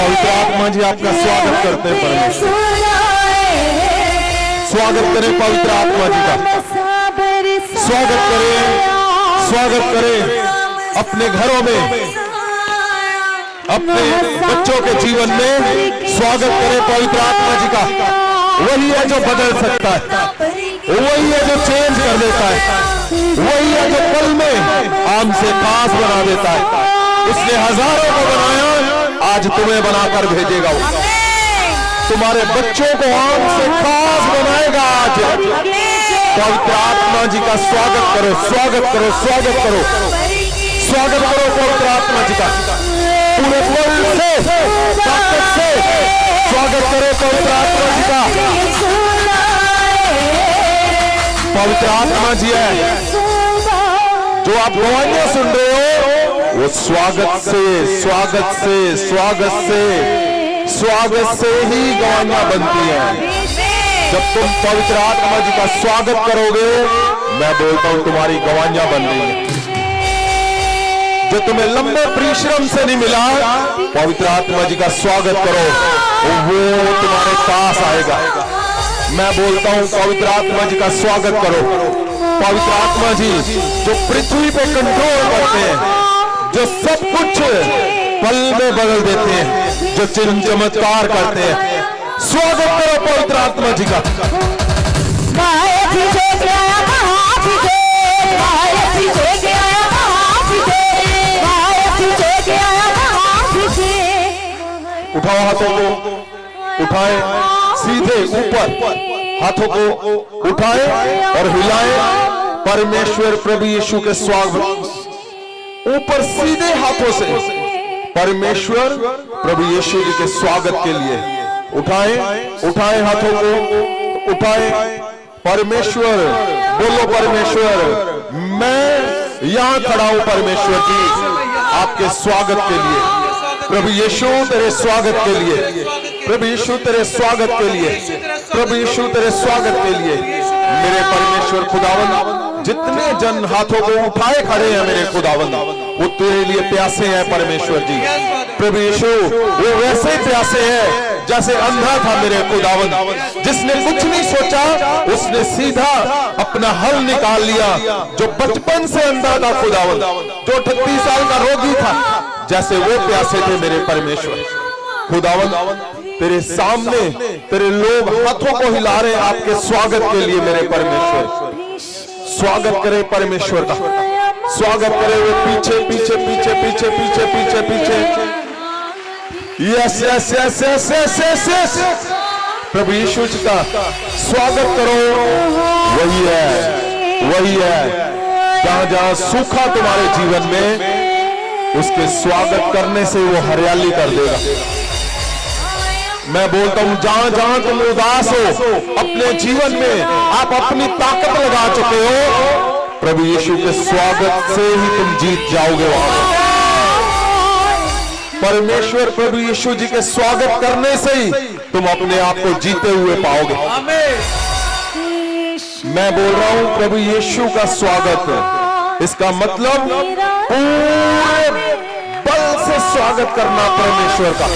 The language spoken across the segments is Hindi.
पवित्र आत्मा जी आपका स्वागत करते हैं परमेश्वर। स्वागत करें पवित्र आत्मा जी का, स्वागत करें, स्वागत करें अपने घरों में, अपने बच्चों के जीवन में। स्वागत करें पवित्र आत्मा जी का। वही है जो बदल सकता है, वही है जो चेंज कर देता है, वही है जो पल में आम से खास बना देता है। उसने हजारों को बनाया, आज तुम्हें बनाकर भेजेगा। वो तुम्हारे बच्चों को आम से खास बनाएगा। आज पवित्र आत्मा जी का स्वागत करो, स्वागत करो, स्वागत करो, स्वागत करो पवित्र आत्मा जी का। पूरे बल से, ताकत से स्वागत करो पवित्र आत्मा जी का। पवित्र आत्मा जी है जो आप गवाहियां सुन रहे हो, वो स्वागत से, स्वागत से, स्वागत से, स्वागत से ही गवाहियां बनती हैं। जब तुम पवित्र आत्मा जी का स्वागत करोगे, मैं बोलता हूं तुम्हारी गवाहियां बन रही हैं। जो तुम्हें लंबे परिश्रम से नहीं मिला, पवित्र आत्मा जी का स्वागत करो, वो तुम्हारे पास आएगा। मैं बोलता हूं पवित्र आत्मा जी का स्वागत करो। पवित्र आत्मा जी जो पृथ्वी पे कंट्रोल करते हैं, जो सब कुछ पल में बदल देते हैं, जो चिन्ह चमत्कार करते हैं, स्वागत करो पवित्र आत्मा जी का। उठाओ हाथों को, उठाए सीधे ऊपर, हाथों को उठाए और हिलाए। परमेश्वर प्रभु यीशु के स्वागत ऊपर सीधे हाथों से, परमेश्वर प्रभु यीशु जी के स्वागत के लिए उठाए, उठाए हाथों को, उठाए। परमेश्वर बोलो, परमेश्वर मैं यहां खड़ा हूं परमेश्वर जी आपके स्वागत के लिए। प्रभु यीशु तेरे स्वागत के लिए, प्रभु यीशु तेरे स्वागत के लिए, प्रभु यीशु तेरे स्वागत के लिए। मेरे परमेश्वर खुदावंद, जितने जन हाथों को उठाए खड़े हैं मेरे खुदावंद, वो तेरे लिए प्यासे हैं परमेश्वर जी। प्रभु यीशु वो वैसे ही प्यासे हैं जैसे अंधा था मेरे खुदावंद, जिसने कुछ नहीं सोचा, उसने सीधा अपना हल निकाल लिया। जो बचपन से अंधा था खुदावंद, जो 38 साल का रोगी था, जैसे वो प्यासे थे मेरे परमेश्वर खुदावंद। तेरे सामने तेरे लोग हाथों को हिला रहे हैं आपके स्वागत के लिए मेरे परमेश्वर। स्वागत करे परमेश्वर का, स्वागत करे। वो पीछे पीछे पीछे पीछे पीछे पीछे पीछे yes yes yes yes yes yes yes प्रभु यीशु जी का स्वागत करो। वही है, वही है। जहां जहां सूखा तुम्हारे जीवन में, उसके स्वागत करने से वो हरियाली कर देगा। मैं बोलता हूं जहां जहां तुम उदास हो अपने जीवन में, आप अपनी ताकत लगा चुके हो, प्रभु यीशु के स्वागत से ही तुम जीत जाओगे। वहां परमेश्वर प्रभु यीशु जी के स्वागत करने से ही तुम अपने आप को जीते हुए पाओगे। मैं बोल रहा हूं प्रभु यीशु का स्वागत, इसका मतलब पूरे बल से स्वागत करना परमेश्वर का।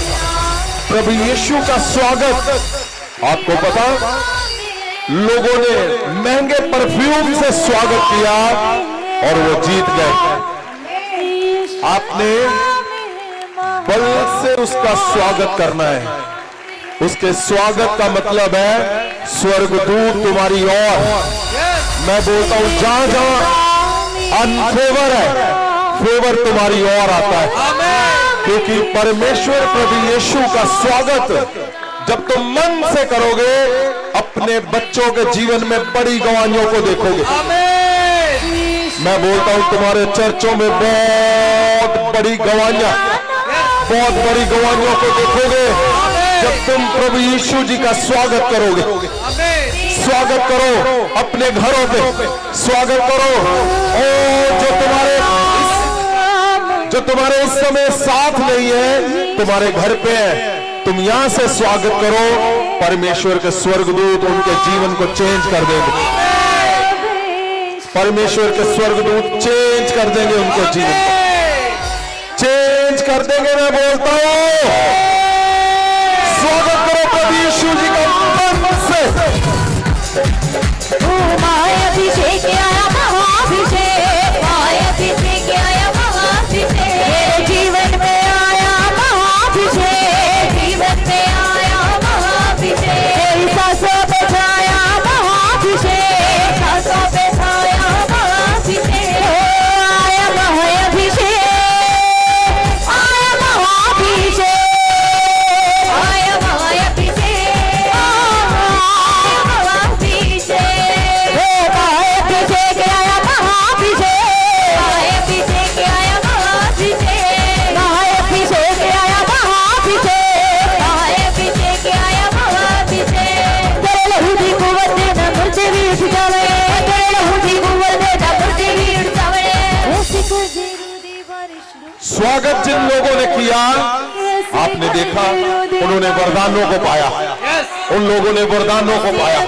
प्रभु यीशु का स्वागत, आपको पता, लोगों ने महंगे परफ्यूम से स्वागत किया और वो जीत गए। आपने बल से उसका स्वागत करना है। उसके स्वागत का मतलब है स्वर्गदूत तुम्हारी ओर। मैं बोलता हूं जहां जहां अनफेवर है, फेवर तुम्हारी ओर आता है। क्योंकि परमेश्वर प्रभु यीशु का स्वागत जब तुम मन से करोगे, अपने बच्चों के जीवन में बड़ी गवाहियों को देखोगे। मैं बोलता हूं तुम्हारे चर्चों में बहुत बड़ी गवाहियां, बहुत बड़ी गवाहियों को देखोगे जब तुम प्रभु यीशु जी का स्वागत करोगे। स्वागत करो अपने घरों पे, स्वागत करो। और जो तुम्हारे इस समय साथ नहीं है, तुम्हारे घर पे है, तुम यहां से स्वागत करो। परमेश्वर के स्वर्गदूत उनके जीवन को चेंज कर देंगे। परमेश्वर के स्वर्गदूत चेंज कर देंगे उनके जीवन को, चेंज कर देंगे। मैं बोलता हूं देखा उन्होंने वरदानों को पाया, उन लोगों ने वरदानों को पाया,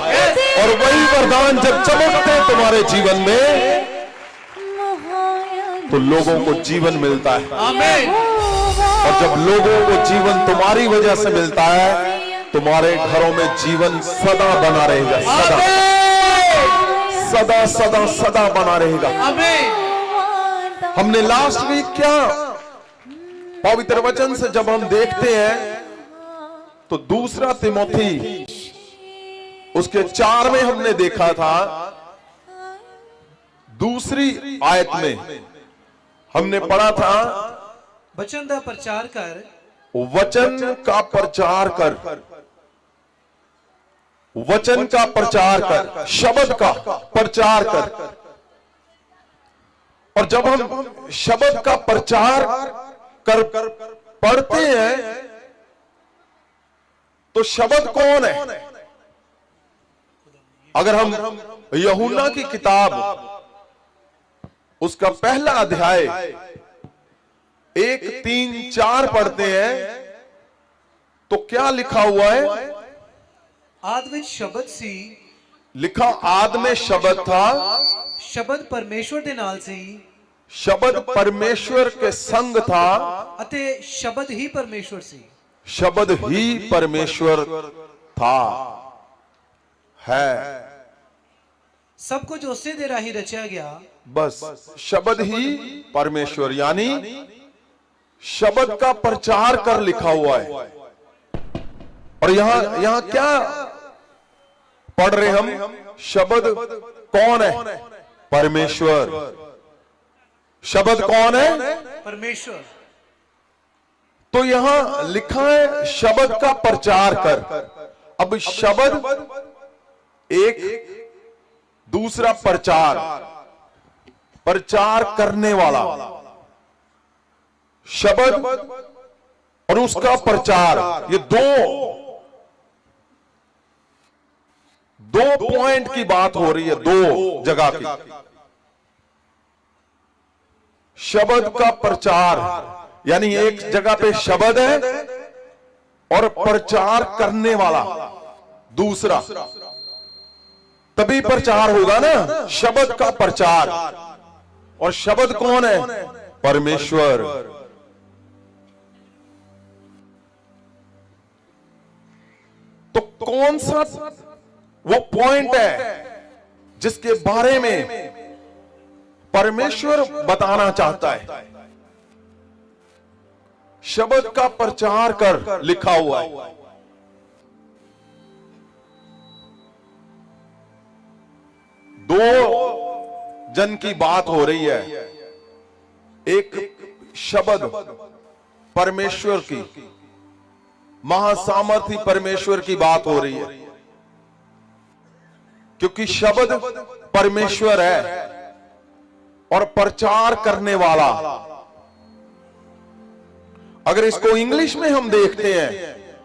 और वही वरदान जब चमकते तुम्हारे जीवन में तो लोगों को जीवन मिलता है। आमीन। और जब लोगों को जीवन तुम्हारी वजह से मिलता है, तुम्हारे घरों में जीवन सदा बना रहेगा, सदा सदा सदा सदा बना रहेगा। हमने लास्ट वीक क्या पवित्र वचन से जब हम देखते हैं तो दूसरा तिमोथी उसके 4 में हमने देखा था, दूसरी आयत में हमने पढ़ा था, वचन का प्रचार कर, वचन का प्रचार कर, वचन का प्रचार कर, शब्द का प्रचार कर। और जब हम शब्द का प्रचार कर पढ़ते हैं तो शब्द कौन है? अगर हम यूहन्ना की किताब उसका पहला अध्याय 1, 3, 4 पढ़ते हैं तो क्या लिखा हुआ है? आद में शब्द सी लिखा, आद में शब्द था, शब्द परमेश्वर के नाल सी, शब्द परमेश्वर के संग था, अते शब्द ही परमेश्वर सी, शब्द ही परमेश्वर था है। सब कुछ उससे दे राही रचा गया, बस शब्द ही परमेश्वर, यानी शब्द का प्रचार कर लिखा हुआ है। और यहां क्या पढ़ रहे हम? शब्द कौन है? परमेश्वर। शब्द कौन है? परमेश्वर। तो यहां लिखा है शब्द का प्रचार कर। अब शब्द एक, दूसरा प्रचार, प्रचार करने वाला शब्द और उसका प्रचार, ये दो पॉइंट की बात हो रही है, दो जगह की। शब्द का प्रचार यानी एक जगह पे शब्द है और प्रचार करने वाला दूसरा, तभी प्रचार होगा ना, शब्द का प्रचार। और शब्द कौन है? परमेश्वर। तो कौन सा वो पॉइंट है जिसके बारे में परमेश्वर बताना चाहता है? शब्द का प्रचार कर लिखा हुआ है। दो जन की बात हो रही है, एक शब्द परमेश्वर की, महासामर्थी परमेश्वर की बात हो रही है, क्योंकि शब्द परमेश्वर है और प्रचार करने वाला। अगर इसको इंग्लिश में हम देखते हैं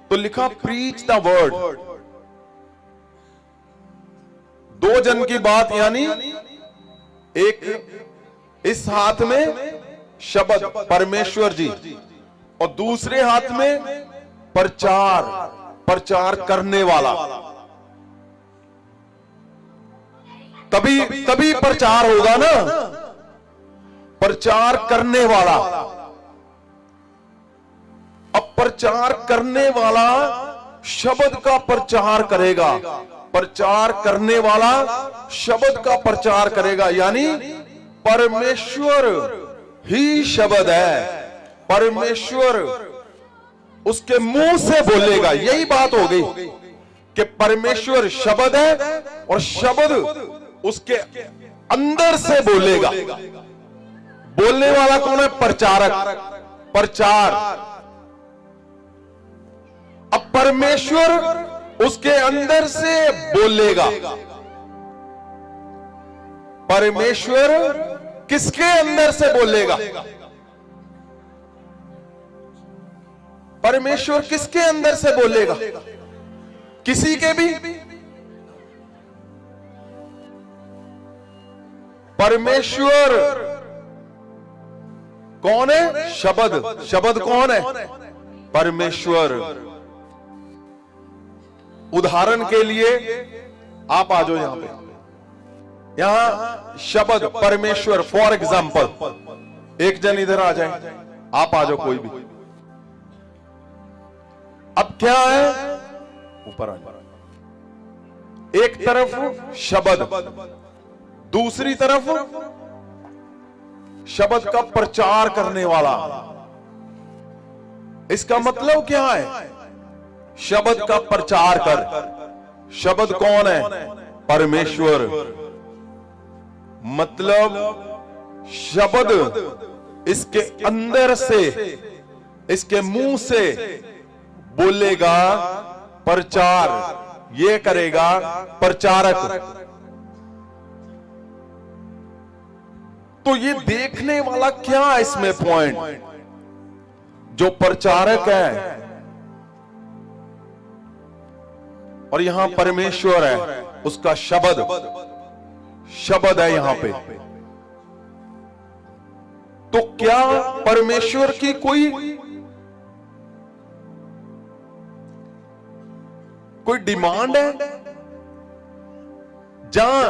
तो लिखा प्रीच द वर्ड। दो जन की बात, यानी एक इस हाथ में शब्द परमेश्वर जी और दूसरे हाथ में प्रचार करने वाला। तभी प्रचार होगा ना, प्रचार करने वाला। अब प्रचार करने वाला शब्द का प्रचार करेगा, प्रचार करने वाला शब्द का प्रचार करेगा, यानी परमेश्वर ही शब्द है, परमेश्वर उसके मुंह से बोलेगा। यही बात हो गई कि परमेश्वर शब्द है और शब्द उसके अंदर से बोलेगा। बोलने वाला कौन है? प्रचारक, प्रचार। अब परमेश्वर उसके अंदर से बोलेगा। परमेश्वर किसके अंदर से बोलेगा? परमेश्वर किसके अंदर से बोलेगा? किसी के भी? परमेश्वर कौन है? शब्द। शब्द कौन है? परमेश्वर। उदाहरण के लिए आप आ जाओ यहां पे, यहां शब्द परमेश्वर, फॉर एग्जाम्पल, एक जन इधर आ जाए, आप आ जाओ कोई भी। अब क्या है, ऊपर आ जाओ। एक तरफ शब्द, दूसरी तरफ शब्द का प्रचार करने वाला। इसका मतलब क्या है, शब्द का प्रचार कर। शब्द कौन है, परमेश्वर। मतलब शब्द इसके अंदर से, इसके मुंह से बोलेगा, प्रचार ये करेगा प्रचारक। तो ये देखने वाला क्या है इसमें पॉइंट, जो प्रचारक है और यहां परमेश्वर है, उसका शब्द, शब्द है यहां पे। तो क्या परमेश्वर की कोई डिमांड है, जहां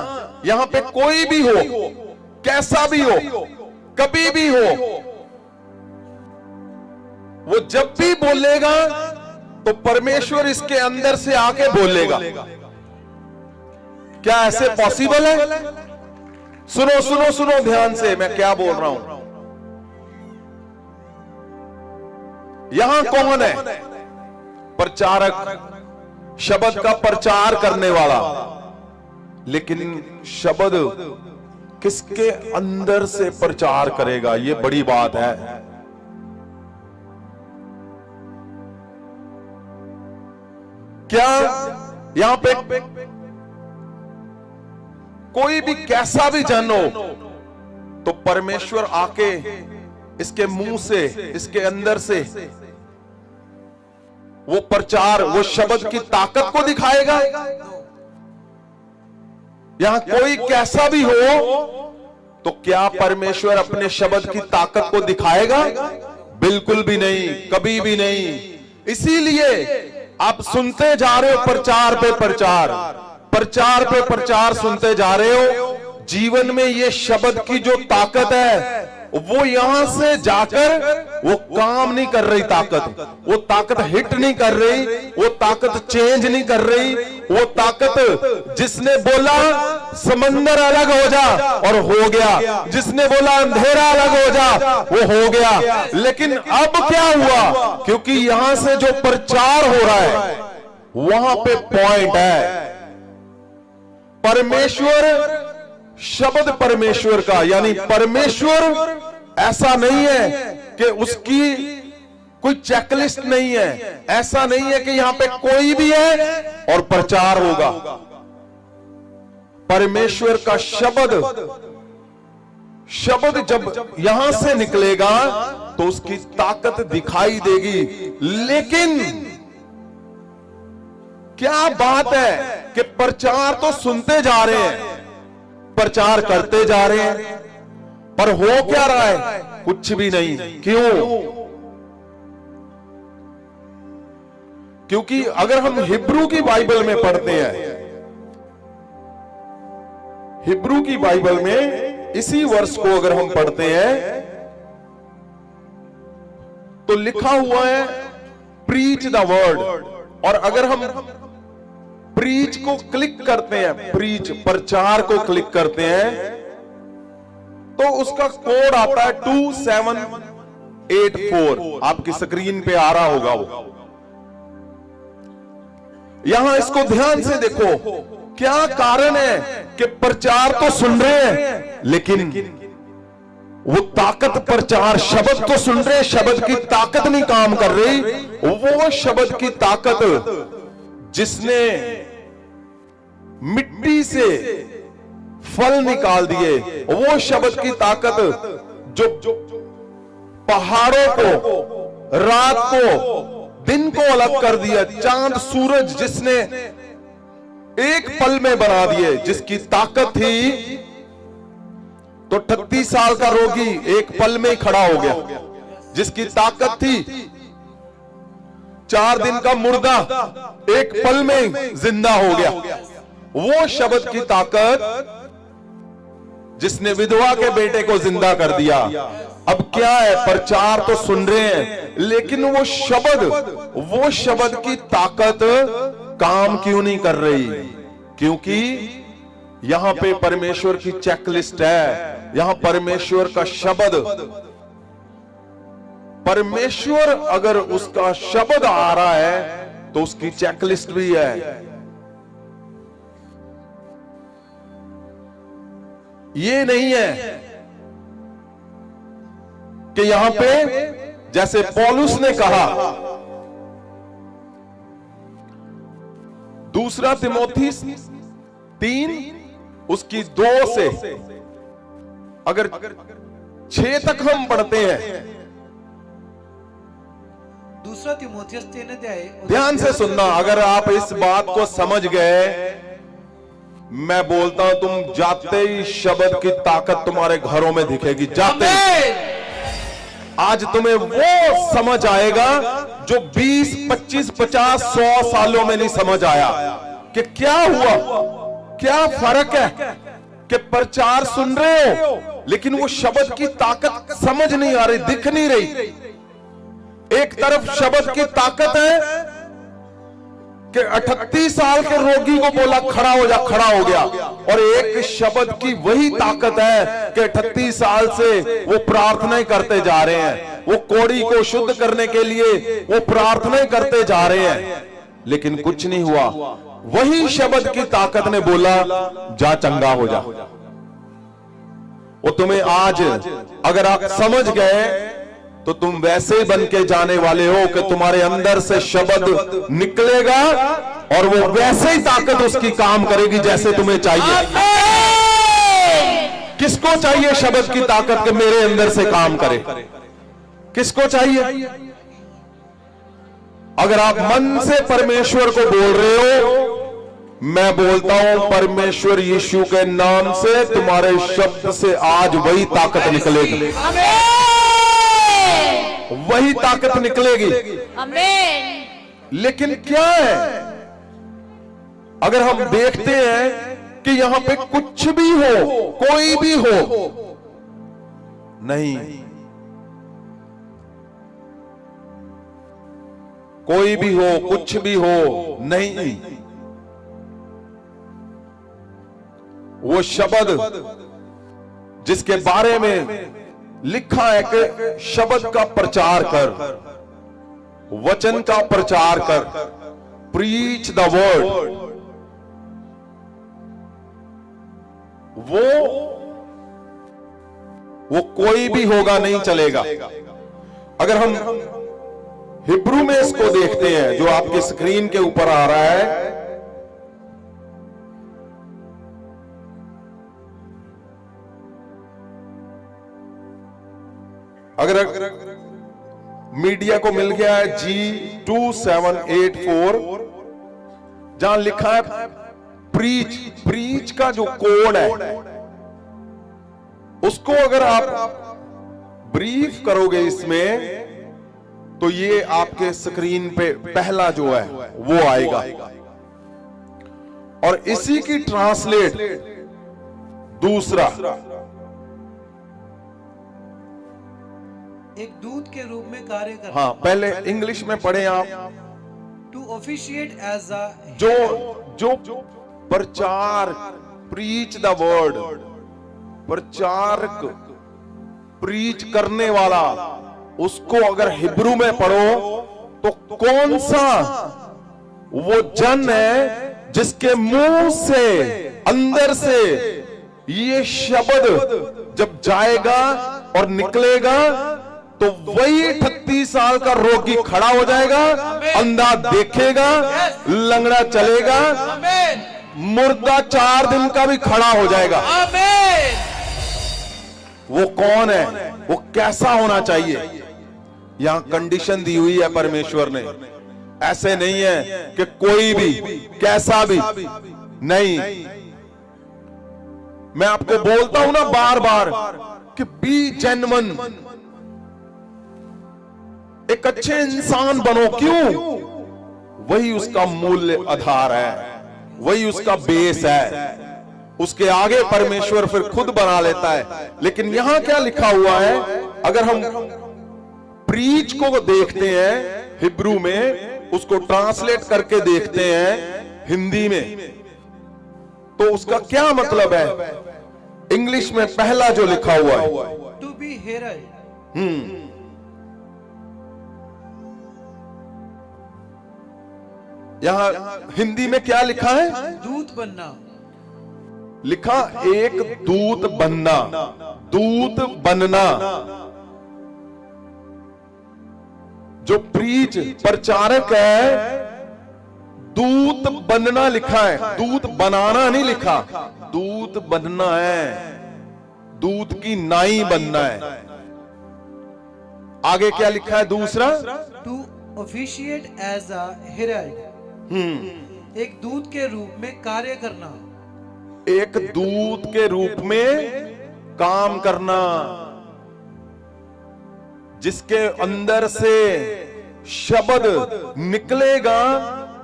यहां पे कोई भी हो, कैसा भी हो, कभी भी हो, वो जब भी बोलेगा तो परमेश्वर इसके अंदर से आके बोलेगा? क्या ऐसे पॉसिबल है? सुनो सुनो सुनो ध्यान से, मैं क्या बोल रहा हूं। यहां कौन है, प्रचारक, शब्द का प्रचार करने वाला। लेकिन शब्द किसके अंदर से प्रचार करेगा, यह बड़ी बात है। क्या यहां पे कोई भी कैसा भी जन हो, तो परमेश्वर आके इसके मुंह से, इसके अंदर से वो प्रचार, वो शब्द की ताकत को दिखाएगा? यहां कोई कैसा भी हो, तो क्या परमेश्वर अपने शब्द की ताकत को दिखाएगा? बिल्कुल भी नहीं, कभी भी नहीं। इसीलिए आप सुनते जा रहे हो प्रचार पे प्रचार, प्रचार पे प्रचार सुनते जा रहे हो। जीवन में ये शब्द की जो ताकत है, वो यहां से जाकर वो काम नहीं कर रही, वो ताकत हिट नहीं कर रही, वो ताकत चेंज नहीं कर रही। वो ताकत जिसने बोला समंदर अलग हो जा, और हो गया। जिसने बोला अंधेरा अलग हो जा, वो हो गया। लेकिन अब क्या हुआ, क्योंकि यहां से जो प्रचार हो रहा है, वहां पे पॉइंट है परमेश्वर, शब्द परमेश्वर का। यानी परमेश्वर ऐसा नहीं है कि उसकी कोई चेकलिस्ट नहीं है, ऐसा नहीं है कि यहां पे कोई भी है और प्रचार होगा। परमेश्वर का शब्द, शब्द जब यहां से निकलेगा तो उसकी ताकत दिखाई देगी। लेकिन क्या बात है कि प्रचार तो सुनते जा रहे हैं, प्रचार करते जा रहे हैं, पर हो क्या रहा है? कुछ भी नहीं। क्यों? क्योंकि अगर हम हिब्रू की बाइबल में पढ़ते हैं, हिब्रू की बाइबल में इसी वर्ष को अगर हम पढ़ते हैं, तो लिखा हुआ है प्रीच द वर्ड। और अगर हम प्रीच को क्लिक करते हैं, प्रीच प्रचार को क्लिक करते हैं, तो उसका कोड आता है 2784। आपकी स्क्रीन पे आ रहा होगा वो। यहां इसको ध्यान से देखो, क्या कारण है कि प्रचार तो सुन रहे हैं, लेकिन वो ताकत, प्रचार शब्द तो सुन रहे हैं, शब्द की ताकत नहीं काम कर रही। वो शब्द की ताकत जिसने मिट्टी से फल निकाल दिए, वो शब्द की ताकत जो पहाड़ों को, रात को, दिन को अलग कर दिया, चांद सूरज जिसने एक पल में बना दिए, जिसकी ताकत थी, तो 38 साल का रोगी एक पल में ही खड़ा हो गया। जिसकी ताकत थी 4 दिन का मुर्दा एक पल में जिंदा हो गया। वो शब्द की ताकत जिसने विधवा के बेटे को जिंदा कर दिया। अब क्या है, प्रचार तो सुन रहे हैं, लेकिन वो शब्द की ताकत काम क्यों नहीं कर रही? क्योंकि यहां पे परमेश्वर की चेकलिस्ट है। यहां परमेश्वर का शब्द, परमेश्वर अगर उसका शब्द आ रहा है तो उसकी चेकलिस्ट भी है। ये नहीं है कि यहां पे जैसे पौलुस ने कहा, दूसरा तिमोथी 3 उसकी 2 से अगर 6 तक हम पढ़ते हैं। दूसरा तिमोथियस 3 अध्याय, ध्यान से सुनना, अगर आप इस बात को समझ गए, मैं बोलता हूं तुम जाते ही शब्द की ताकत तुम्हारे घरों में दिखेगी। जाते ही आज तुम्हें वो समझ आएगा जो 20, 25, 50, 100 सालों में नहीं समझ आया कि क्या हुआ, क्या फर्क है कि प्रचार सुन रहे हो लेकिन वो शब्द की ताकत समझ नहीं आ रही, दिख नहीं रही। एक तरफ शब्द की ताकत है कि 38 साल के रोगी को बोला खड़ा हो जा, खड़ा हो गया, और एक शब्द की वही ताकत है कि 38 साल से वो प्रार्थनाएं करते जा रहे हैं, वो कोढ़ी को शुद्ध करने के लिए वो प्रार्थनाएं करते जा रहे हैं, लेकिन कुछ नहीं हुआ। वही शब्द की ताकत ने बोला जा चंगा हो जा। वो तुम्हें आज अगर आप समझ गए तो तुम वैसे ही बन के जाने वाले हो कि तुम्हारे अंदर से शब्द निकलेगा और वो वैसे ही ताकत उसकी काम करेगी जैसे तुम्हें चाहिए। किसको चाहिए शब्द की ताकत के मेरे अंदर से काम करे? किसको चाहिए? अगर आप मन से परमेश्वर को बोल रहे हो, मैं बोलता हूं परमेश्वर यीशु के नाम से तुम्हारे शब्द से आज वही ताकत निकलेगी, वही ताकत निकलेगी। आमीन। लेकिन क्या है, अगर हम देखते हैं कि यहां पे कुछ भी हो, कोई भी हो, नहीं, कोई भी हो, कुछ भी हो, नहीं, वो शब्द जिसके बारे में लिखा है कि शब्द का प्रचार कर, वचन का प्रचार कर, प्रीच द वर्ड, वो कोई भी होगा नहीं चलेगा। अगर हम हिब्रू में इसको देखते हैं जो आपके स्क्रीन के ऊपर आ रहा है, अगर मीडिया को मिल गया है G2784, जहां लिखा है प्रीच, प्रीच का जो कोड है उसको अगर आप ब्रीफ करोगे इसमें तो ये आपके स्क्रीन पे पहला जो है वो आएगा, और इसी की ट्रांसलेट दूसरा, एक दूत के रूप में कार्य कर। हाँ, पहले इंग्लिश में पढ़े आप। टू ऑफिशिएट एज अ, जो प्रचार, प्रीच द वर्ड, प्रचारक, प्रीच करने वाला, उसको अगर हिब्रू में पढ़ो तो कौन सा वो जन है जिसके मुंह से, अंदर से ये शब्द जब जाएगा और निकलेगा तो वही 38 साल का रोगी खड़ा हो जाएगा, अंधा देखेगा, लंगड़ा चलेगा, मुर्दा 4 दिन का भी खड़ा हो जाएगा। वो कौन है, वो कैसा होना चाहिए? यहां कंडीशन दी हुई है परमेश्वर ने। ऐसे नहीं है कि कोई भी, कैसा भी नहीं। मैं आपको बोलता हूं ना बार बार कि बी जेन्युइन। एक अच्छे इंसान बनो। क्यों? वही उसका मूल्य आधार है, वही उसका बेस है। उसके आगे परमेश्वर फिर खुद बना लेता है। लेकिन यहां क्या लिखा हुआ है? अगर हम प्रीच को देखते हैं हिब्रू में, उसको ट्रांसलेट करके देखते हैं हिंदी में, तो उसका क्या मतलब है? इंग्लिश में पहला जो लिखा हुआ है, टू बी हेरल्ड। यहां हिंदी में क्या लिखा है? दूत बनना। लिखा एक दूत बनना, दूत बनना। जो प्रीच प्रचारक है, दूत बनना लिखा है, दूत बनाना नहीं लिखा। दूत बनना है, दूत की नाई बनना है। आगे क्या लिखा है दूसरा? To officiate as a herald. एक दूत के रूप में कार्य करना। एक दूत के रूप में काम करना, जिसके अंदर से शब्द निकलेगा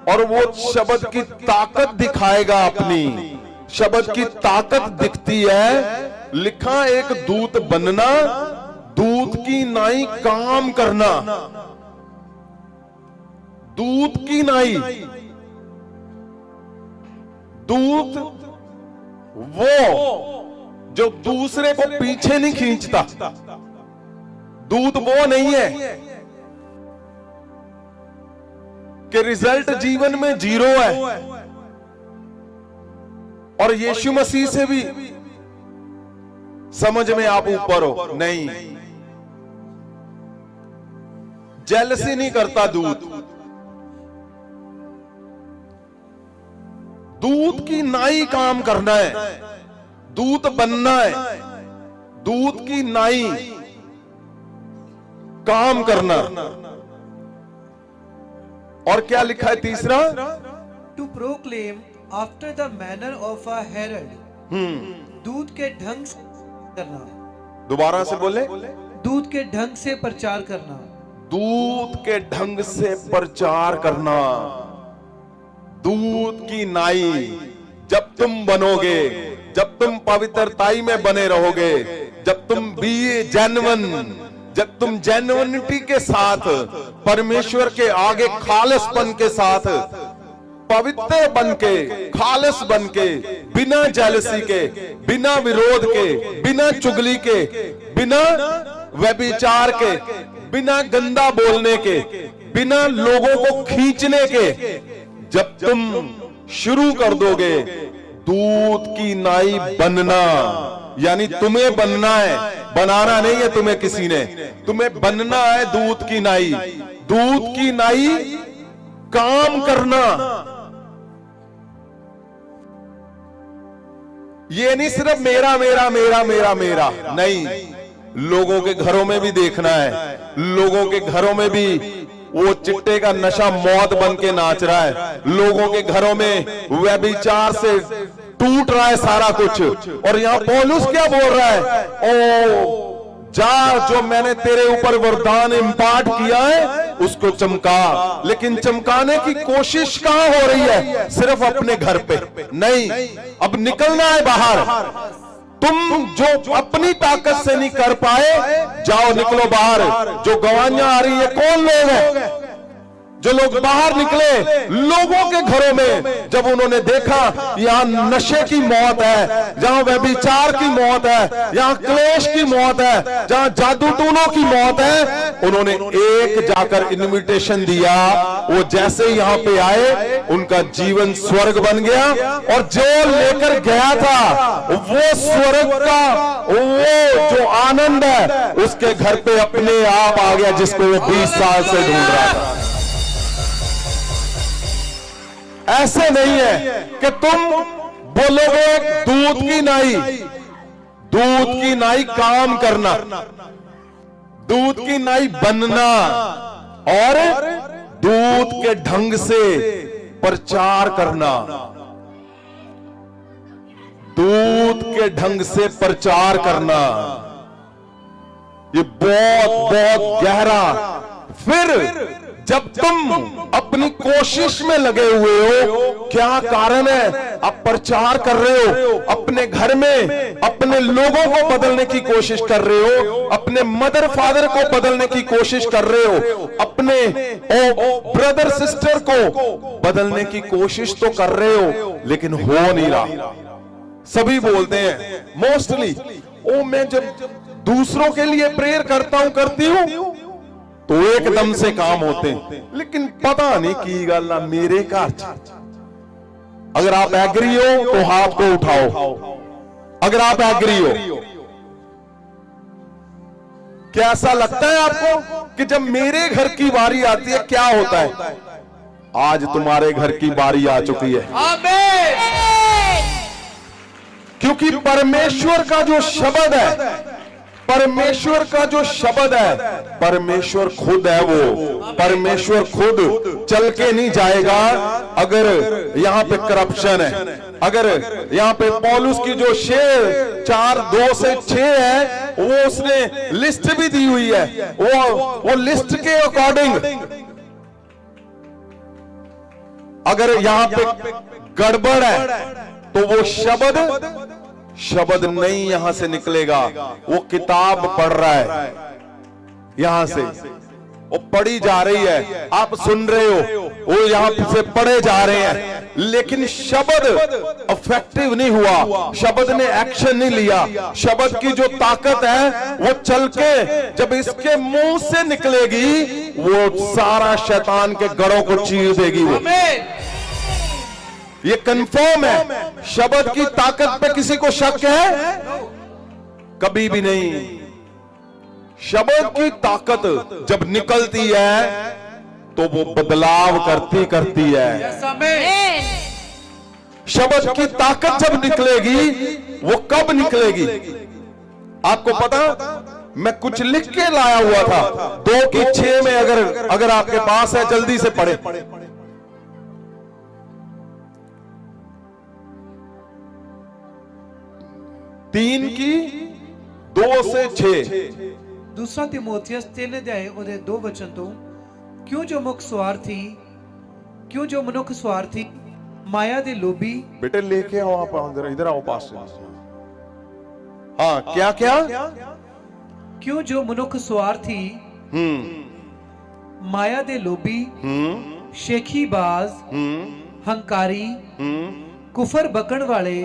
और वो शब्द की ताकत दिखाएगा। अपनी शब्द की ताकत दिखती है। लिखा एक दूत बनना, दूत की नाई काम करना। दूत की नाई, दूत वो जो दूसरे को पीछे नहीं खींचता। दूत वो नहीं है कि रिजल्ट जीवन में 0 है और यीशु मसीह से भी समझ में आप ऊपर हो। नहीं, जेलसी नहीं करता दूत। दूत की नाई काम करना है, दूत बनना है, दूत की नाई काम करना। और क्या लिखा है तीसरा? To proclaim after the manner of a herald. दूत के ढंग से करना। दोबारा से बोले। दूत के ढंग से प्रचार करना। दूत के ढंग से प्रचार करना। दूत की नाई जब तुम बनोगे, जब तुम पवित्रताई में बने रहोगे, जब तुम जब तुम जेन्युइनिटी के साथ परमेश्वर के आगे खालिसपन के साथ पवित्र बनके, खालिस बनके, बिना जेलसी के, बिना विरोध के, बिना चुगली के, बिना व्यभिचार के, बिना गंदा बोलने के, बिना लोगों को खींचने के, जब तुम शुरू कर दोगे दूत की नाई बनना, यानी तुम्हें बनना है, बनाना नहीं है तुम्हें किसी ने, तुम्हें बनना है दूत की नाई। दूत की नाई काम करना। ये नहीं सिर्फ मेरा मेरा मेरा मेरा मेरा नहीं, लोगों के घरों में भी देखना है। लोगों के घरों में भी वो चिट्टे का नशा मौत बन के नाच रहा है। लोगों के घरों में व्यभिचार से टूट रहा है सारा कुछ। और यहां पौलुस क्या बोल रहा है? ओ जा, जो मैंने तेरे ऊपर वरदान इम्पार्ट किया है उसको चमका। लेकिन चमकाने की कोशिश कहां हो रही है? सिर्फ अपने घर पे नहीं, अब निकलना है बाहर। तुम जो अपनी ताकत से नहीं कर पाए, जाओ निकलो बाहर। जो गवाहियां आ रही है, कौन लोग हैं? जो लोग बाहर निकले लोगों के घरों में, जब उन्होंने देखा यहां नशे की मौत है, जहां व्यभिचार की मौत है, जहां क्लेश की मौत है, जहां जादू टूनों की मौत है, उन्होंने एक जाकर इनविटेशन दिया। वो जैसे यहां पे आए, उनका जीवन स्वर्ग बन गया। और जो लेकर गया था वो स्वर्ग का वो जो आनंद है, उसके घर पे अपने आप आ गया, जिसको वो 20 साल से ढूंढ रहा था। ऐसे नहीं है कि तुम बोलोगे दूत की नाई। दूत की नाई काम करना, दूत की नाई बनना और दूत के ढंग से प्रचार करना। दूत के ढंग से प्रचार करना, ये बहुत बहुत गहरा फिर जब तुम अपनी कोशिश में लगे हुए हो, क्या कारण है? आप प्रचार कर रहे हो, अपने घर में अपने लोगों को बदलने की कोशिश कर रहे हो, अपने मदर फादर को बदलने की कोशिश कर रहे हो, अपने ब्रदर सिस्टर को बदलने की कोशिश तो कर रहे हो, लेकिन हो नहीं रहा। सभी बोलते हैं मोस्टली, ओ मैं जब दूसरों के लिए प्रेयर करता हूं, करती हूं, तो एकदम से काम होते हैं, लेकिन पता नहीं की गल ना मेरे घर। अगर आप एग्री हो तो हाथ को उठाओ, अगर आप एग्री हो। क्या ऐसा लगता है आपको कि जब मेरे घर की बारी आती है क्या होता है? आज तुम्हारे घर की बारी आ चुकी है। आमीन। क्योंकि परमेश्वर का जो शब्द है, परमेश्वर का जो शब्द है, परमेश्वर खुद है। वो परमेश्वर खुद चल के नहीं जाएगा अगर यहां पे करप्शन है। अगर यहां पे पौलुस की जो शेर 4:2 से 6 है, वो उसने लिस्ट भी दी हुई है। वो लिस्ट के अकॉर्डिंग अगर यहां पे गड़बड़ है तो वो शब्द नहीं यहां से निकलेगा। वो किताब पढ़ रहा है, यहां से वो पढ़ी जा रही है, आप सुन रहे हो, वो यहां से पढ़े जा रहे हैं, लेकिन शब्द इफेक्टिव नहीं हुआ, शब्द ने एक्शन नहीं लिया। शब्द की जो ताकत है वो चल के जब इसके मुंह से निकलेगी, वो सारा शैतान के गढ़ों को चीर देगी। वो ये कंफर्म है। शब्द की ताकत पे किसी को शक है? कभी भी नहीं। शब्द की ताकत जब निकलती है तो वो बदलाव करती है। शब्द की ताकत जब निकलेगी, वो कब निकलेगी आपको पता? मैं कुछ लिख के लाया हुआ था 2:6 में, अगर आपके पास है जल्दी से पढ़े। 3:2 से 6। दूसरा तिमोथियस 3 ਉਹਦੇ 2 वचन ਤੋਂ, क्यों जो मनुख स्वार्थी माया दे लोभी। बेटे लेके आओ आप, इधर आओ पास से। हाँ, क्या क्यों जो मनुख स्वार्थी माया दे लोभी, शेखीबाज, हंकारी, कुफर बकण वाले,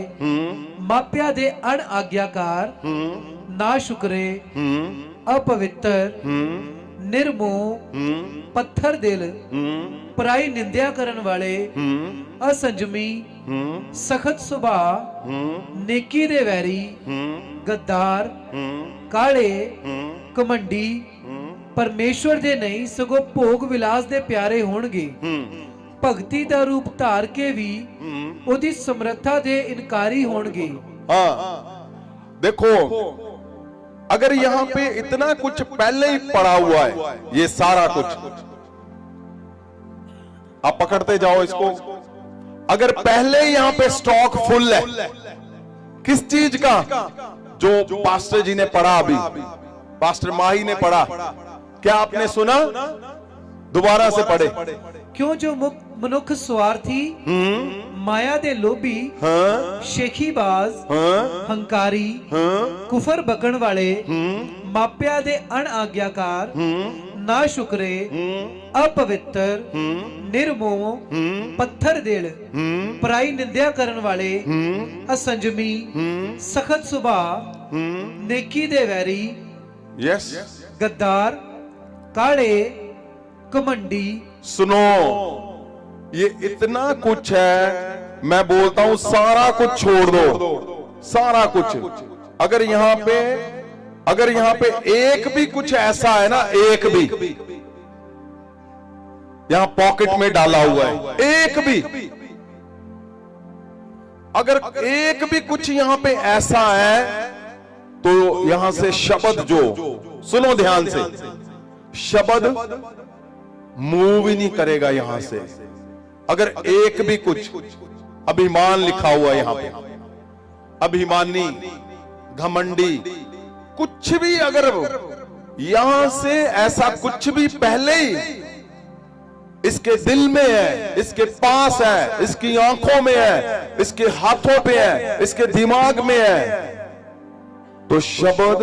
मापिया दे अण आज्ञाकार, ना शुक्रे, अपवित्र, निर्मोह, पत्थर दिल, पराई निंदा करन वाले, असंजमी, सखत सुभाव, नेकी दे वैरी, गद्दार, काले, कमंडी, परमेश्वर दे नहीं सगो भोग विलास दे प्यारे होणगे, भगती दा रूप धार के भी ओदी समर्था दे इनकारी होणगे। हाँ, देखो अगर यहां पे इतना कुछ पहले ही पड़ा हुआ है, ये सारा कुछ आप पकड़ते जाओ इसको। अगर पहले ही यहां पे स्टॉक फुल है, किस चीज का? जो पास्टर जी ने पढ़ा, अभी पास्टर माही ने पढ़ा, क्या आपने सुना? दोबारा से पढ़े। क्यों जो मनुख स्वार्थी, माया दे लोभी, शेखीबाज, हंकारी, कुफर बकण वाले, मापिया दे अण आज्ञाकार, ना शुक्रे, अपवित्र, निर्मोह, पत्थर दिल, पराई निंदा करन वाले, असंजमी, सखत सुभाव, नेकी दे वैरी, यस, गद्दार, काले, कमंडी। सुनो, ये इतना कुछ है, मैं बोलता हूं सारा कुछ छोड़ दो, सारा कुछ। अगर यहां पे एक भी कुछ ऐसा है ना, एक भी यहां पॉकेट में डाला हुआ है, एक भी, अगर एक भी कुछ यहां पे ऐसा है, तो यहां से शब्द, जो सुनो ध्यान से, शब्द मूव ही नहीं करेगा यहां से। अगर एक भी कुछ, अभिमान लिखा हुआ यहां पे, अभिमानी, घमंडी, कुछ भी अगर यहां से ऐसा कुछ भी पहले ही इसके दिल में है, इसके पास है, इसकी आंखों में है, इसके हाथों पे है, इसके दिमाग में है, तो शब्द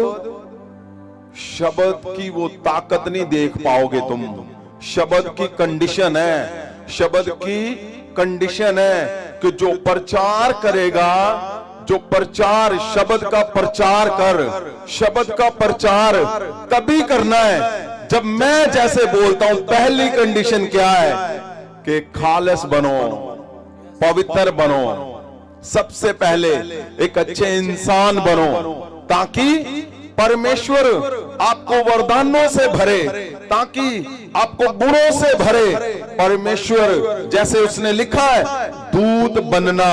की वो ताकत नहीं देख पाओगे तुम। शब्द की कंडीशन है, शब्द की कंडीशन है कि जो प्रचार करेगा, जो प्रचार, शब्द का प्रचार कर, शब्द का प्रचार तभी करना है जब मैं जैसे बोलता हूं। पहली कंडीशन क्या है कि खालिस बनो, पवित्र बनो, सबसे पहले एक अच्छे इंसान बनो, ताकि परमेश्वर आपको वरदानों से भरे, ताकि आपको गुणों से भरे। परमेश्वर जैसे उसने लिखा है, दूत बनना,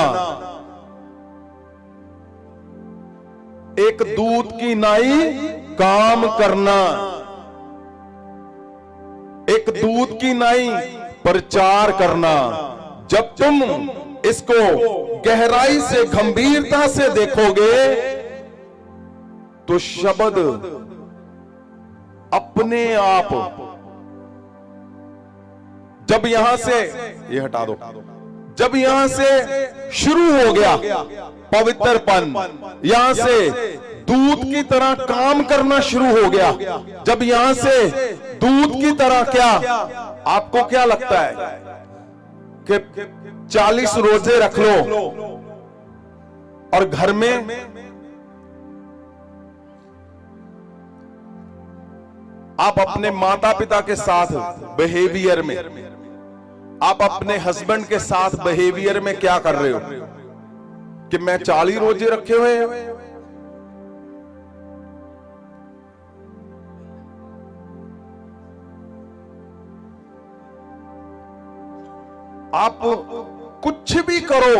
एक दूत की नाई काम करना, एक दूत की नाई प्रचार करना। जब तुम इसको गहराई से, गंभीरता से देखोगे तो शब्द अपने आप, जब यहां से, ये हटा दो, जब यहां से शुरू हो गया पवित्रपन, यहां से दूत की तरह काम करना शुरू हो गया, जब यहां से दूत की तरह, क्या आपको क्या लगता है कि 40 रोजे रख लो और घर में आप अपने माता पिता के साथ बिहेवियर में, आप अपने हस्बैंड के साथ बिहेवियर में क्या कर रहे हो कि मैं 40 रोजे रखे हुए हैं? आप कुछ भी करो,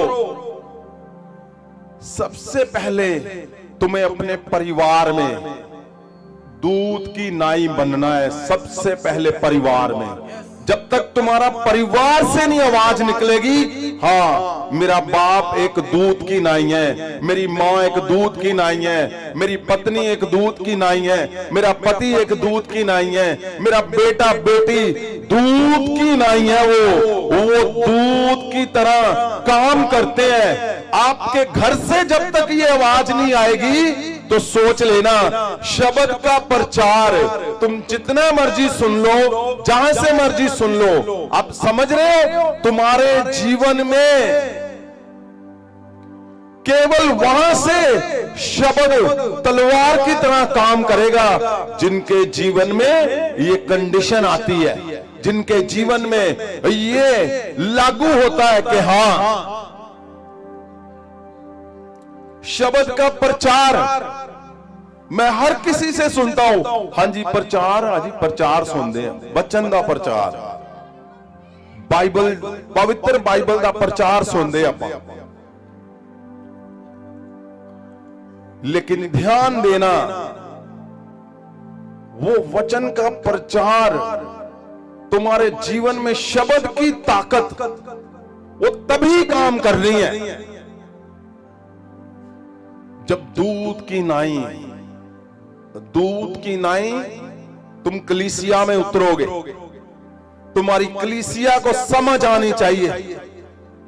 सबसे पहले तुम्हें अपने परिवार में दूत की नाई बनना है। सबसे पहले परिवार में, जब तक तुम्हारा परिवार से नहीं आवाज निकलेगी, हाँ मेरा बाप एक दूत की नाई है, मेरी माँ एक दूत की नाई है, मेरी पत्नी एक दूत की नाई है, मेरा पति एक दूत की नाई है, मेरा बेटा बेटी दूत की नाई है, वो दूत की तरह काम करते हैं। आपके घर से जब तक ये आवाज नहीं आएगी तो सोच लेना, शब्द का प्रचार तुम जितना मर्जी सुन लो, जहां से मर्जी सुन लो, आप समझ रहे हो, तुम्हारे जीवन में केवल वहां से शब्द तलवार की तरह काम करेगा जिनके जीवन में ये कंडीशन आती है, जिनके जीवन में ये लागू होता है कि हाँ शब्द का प्रचार। मैं हर किसी से सुनता हूं, हाँ जी प्रचार, हाँ जी प्रचार सुनते हैं, बचन का प्रचार, बाइबल, पवित्र बाइबल का प्रचार सुनते हैं। लेकिन ध्यान देना, वो वचन का प्रचार, तुम्हारे जीवन में शब्द की ताकत वो तभी काम कर रही है जब दूत की नाई तुम कलीसिया में उतरोगे। तुम्हारी कलीसिया को समझ आनी चाहिए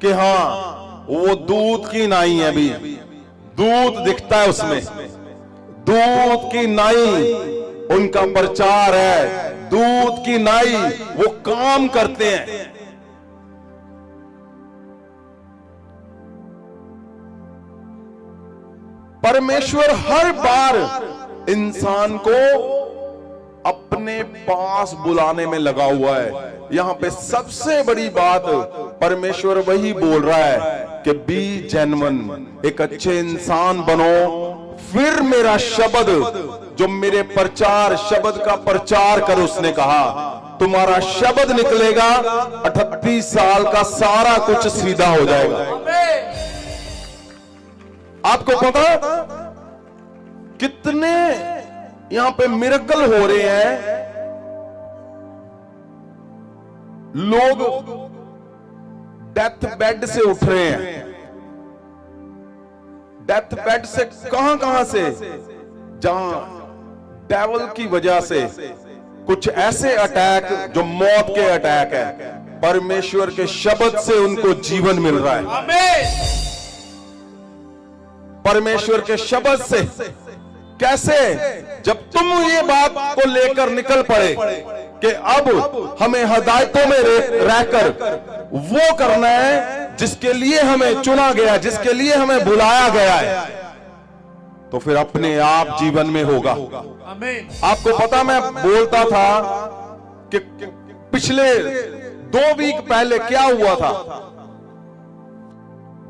कि हाँ वो दूत की नाई है, भी दूत दिखता है उसमें, दूत की नाई उनका प्रचार है, दूत की नाई वो काम करते हैं। परमेश्वर हर बार इंसान को अपने पास बुलाने में लगा हुआ है। यहां पे सबसे बड़ी बात परमेश्वर वही बोल रहा है कि बी जेन्युइन, एक अच्छे इंसान बनो, फिर मेरा शब्द जो मेरे प्रचार, शब्द का प्रचार कर, उसने कहा तुम्हारा शब्द निकलेगा, 38 साल का सारा कुछ सीधा हो जाएगा। आपको पता कितने यहां पे मिरेकल हो रहे हैं, लोग डेथ बेड से उठ रहे हैं, डेथ बेड से कहां से, जहां डेविल की वजह से कुछ ऐसे अटैक जो मौत के अटैक है, परमेश्वर के शब्द से उनको जीवन मिल रहा है। आमीन। परमेश्वर के शब्द से कैसे? जब तुम ये बात को लेकर निकल पड़े कि अब हमें हिदायतों में रहकर वो करना है जिसके लिए हमें चुना गया, जिसके लिए हमें बुलाया गया है, तो फिर अपने आप जीवन में होगा। आमीन। आपको पता, मैं बोलता था कि पिछले 2 वीक पहले क्या हुआ था।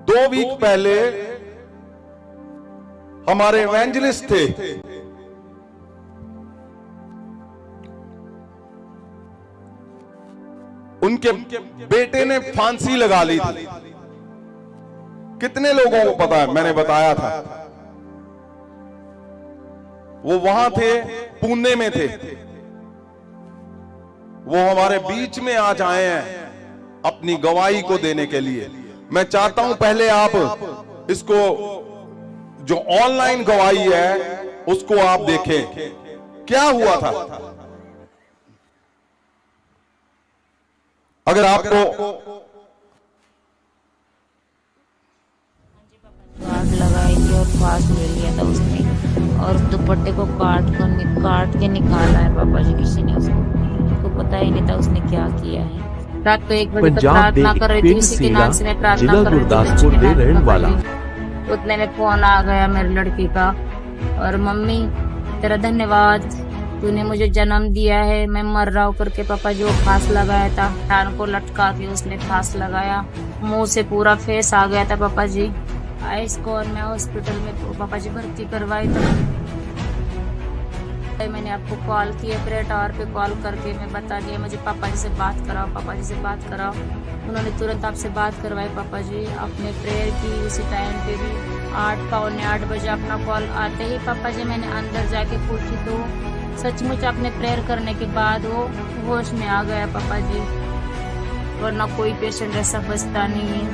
2 वीक पहले हमारे इवेंजलिस्ट थे, उनके बेटे ने फांसी लगा ली थी। कितने लोगों को पता है? मैंने बताया था। वो वहां थे, पुणे में थे। वो हमारे बीच में आज आए हैं अपनी गवाही को देने के लिए। मैं चाहता हूं पहले आप इसको, जो ऑनलाइन गवाही है, उसको आप देखें। क्या हुआ था? अगर आपको आग लगाई थी और फांस ले लिया था उसने, और दुपट्टे को काट के निकाला है पापा जी किसी ने। उसको पता ही नहीं था उसने क्या किया है। रात को 1 बजे तक प्रार्थना कर रही थी, उसी के नाम से मैं प्रार्थना कर रही थी। गुरदासपुर दे रहने वाला। उतने में फोन आ गया मेरी लड़की का, और मम्मी तेरा धन्यवाद, तूने मुझे जन्म दिया है, मैं मर रहा हूँ करके पापा जी वो फांस लगाया था। कान को लटका के उसने फांस लगाया, मुंह से पूरा फेस आ गया था पापा जी। आइस को और मैं हॉस्पिटल में पापा जी भर्ती करवाई था। मैंने आपको कॉल किया, प्रेयर टावर पे कॉल करके मैं बता दिया मुझे पापा जी से बात कराओ, पापा जी से बात कराओ। उन्होंने तुरंत आपसे बात करवाई पापा जी। आपने प्रेयर की उसी टाइम पे भी 8 पौने 8 बजे अपना कॉल आते ही पापा जी मैंने अंदर जाके पूछी तो सचमुच आपने प्रेयर करने के बाद वो होश में आ गया पापा जी, वरना कोई पेशेंट ऐसा बचता नहीं है।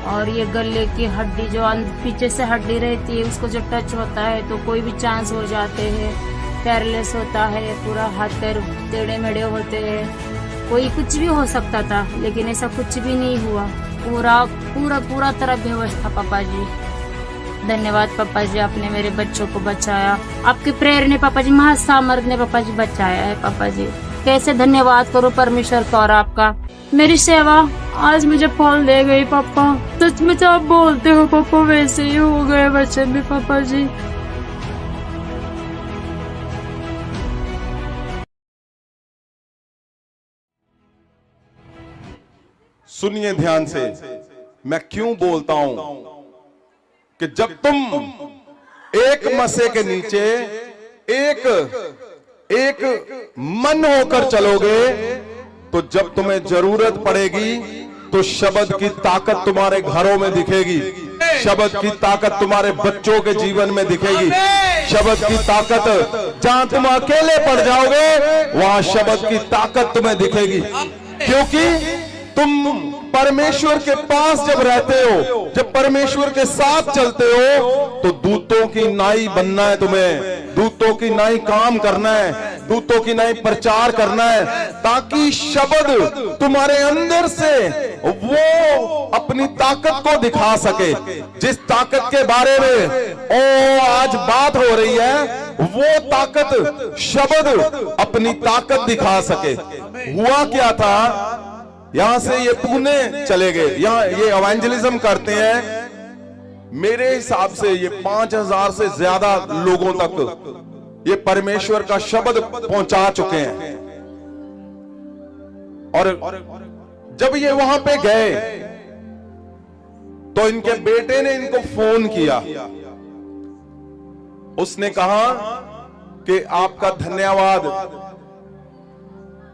और ये गले की हड्डी जो पीछे से हड्डी रहती है उसको जो टच होता है तो कोई भी चांस हो जाते हैं, पैरलेस होता है, पूरा हाथ पैर टेढ़े मेढ़े होते हैं, कोई कुछ भी हो सकता था, लेकिन ऐसा कुछ भी नहीं हुआ। पूरा तरह बेहोश था पापा जी। धन्यवाद पापा जी, आपने मेरे बच्चों को बचाया। आपके प्रेयर ने पापा जी, महासामर्थ ने पापा जी बचाया है पापा जी। कैसे धन्यवाद करूं परमेश्वर का और आपका। मेरी सेवा आज मुझे फल दे गई पापा। सच में आप बोलते हो पापा, वैसे ही हो गए बच्चे भी पापा जी। सुनिए ध्यान से, मैं क्यों बोलता हूं कि जब तुम एक मसे के नीचे एक मन होकर चलोगे, तो जब तुम्हें जरूरत पड़ेगी तो शब्द की ताकत तुम्हारे घरों में दिखेगी, शब्द की ताकत तुम्हारे बच्चों के जीवन में दिखेगी, शब्द की ताकत जहां तुम अकेले पड़ जाओगे वहां शब्द की ताकत तुम्हें दिखेगी। क्योंकि तुम परमेश्वर के पास जब रहते हो, जब परमेश्वर के साथ चलते हो, तो दूतों की नाई बनना है तुम्हें, दूतों की नाई काम करना है, दूतों की नाई प्रचार करना है, ताकि शब्द तुम्हारे अंदर से वो अपनी ताकत को दिखा सके। जिस ताकत के बारे में आज बात हो रही है, वो ताकत शब्द अपनी ताकत दिखा सके। हुआ क्या था, यहां से ये पुणे चले गए, यहां ये इवेंजलिज्म करते हैं। मेरे हिसाब से ये 5000 से ज्यादा लोगों तक ये परमेश्वर का शब्द पहुंचा चुके हैं। और जब ये वहां पे गए तो इनके बेटे ने इनको फोन किया। उसने कहा कि आपका धन्यवाद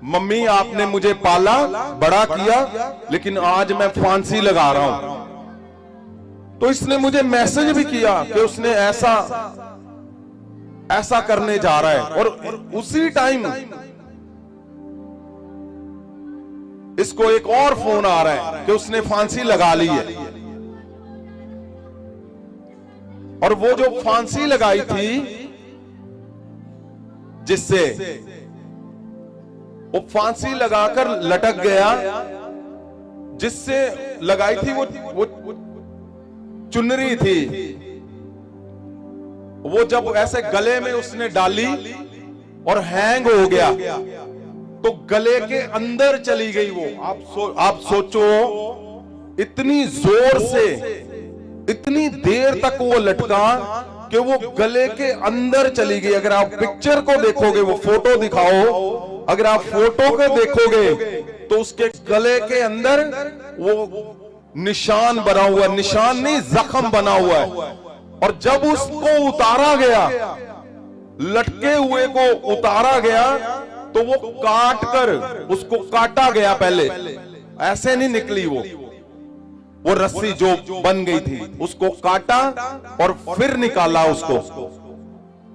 मम्मी, आपने मुझे पाला बड़ा किया, लेकिन आज मैं फांसी लगा रहा हूं। तो इसने मुझे मैसेज भी किया कि उसने ऐसा करने जा रहा है। और उसी टाइम इसको एक और फोन आ रहा है कि उसने फांसी लगा ली है। और वो जो फांसी लगाई थी जिससे वो फांसी लगाकर लटक गया, जिससे लगाई थी वो चुनरी थी, वो जब ऐसे गले में उसने डाली और हैंग हो गया तो गले के अंदर चली गई वो। आप सोचो, इतनी जोर से इतनी देर तक वो लटका कि वो गले के अंदर चली गई। अगर आप पिक्चर को देखोगे, वो फोटो दिखाओ, अगर आप फोटो को देखोगे तो उसके गले के अंदर वो निशान बना हुआ, निशान नहीं जख्म बना हुआ है। और जब उसको उतारा गया, लटके हुए को उतारा गया, तो वो काट कर उसको काटा गया। पहले ऐसे नहीं निकली वो रस्सी जो बन गई थी, उसको काटा और फिर निकाला उसको।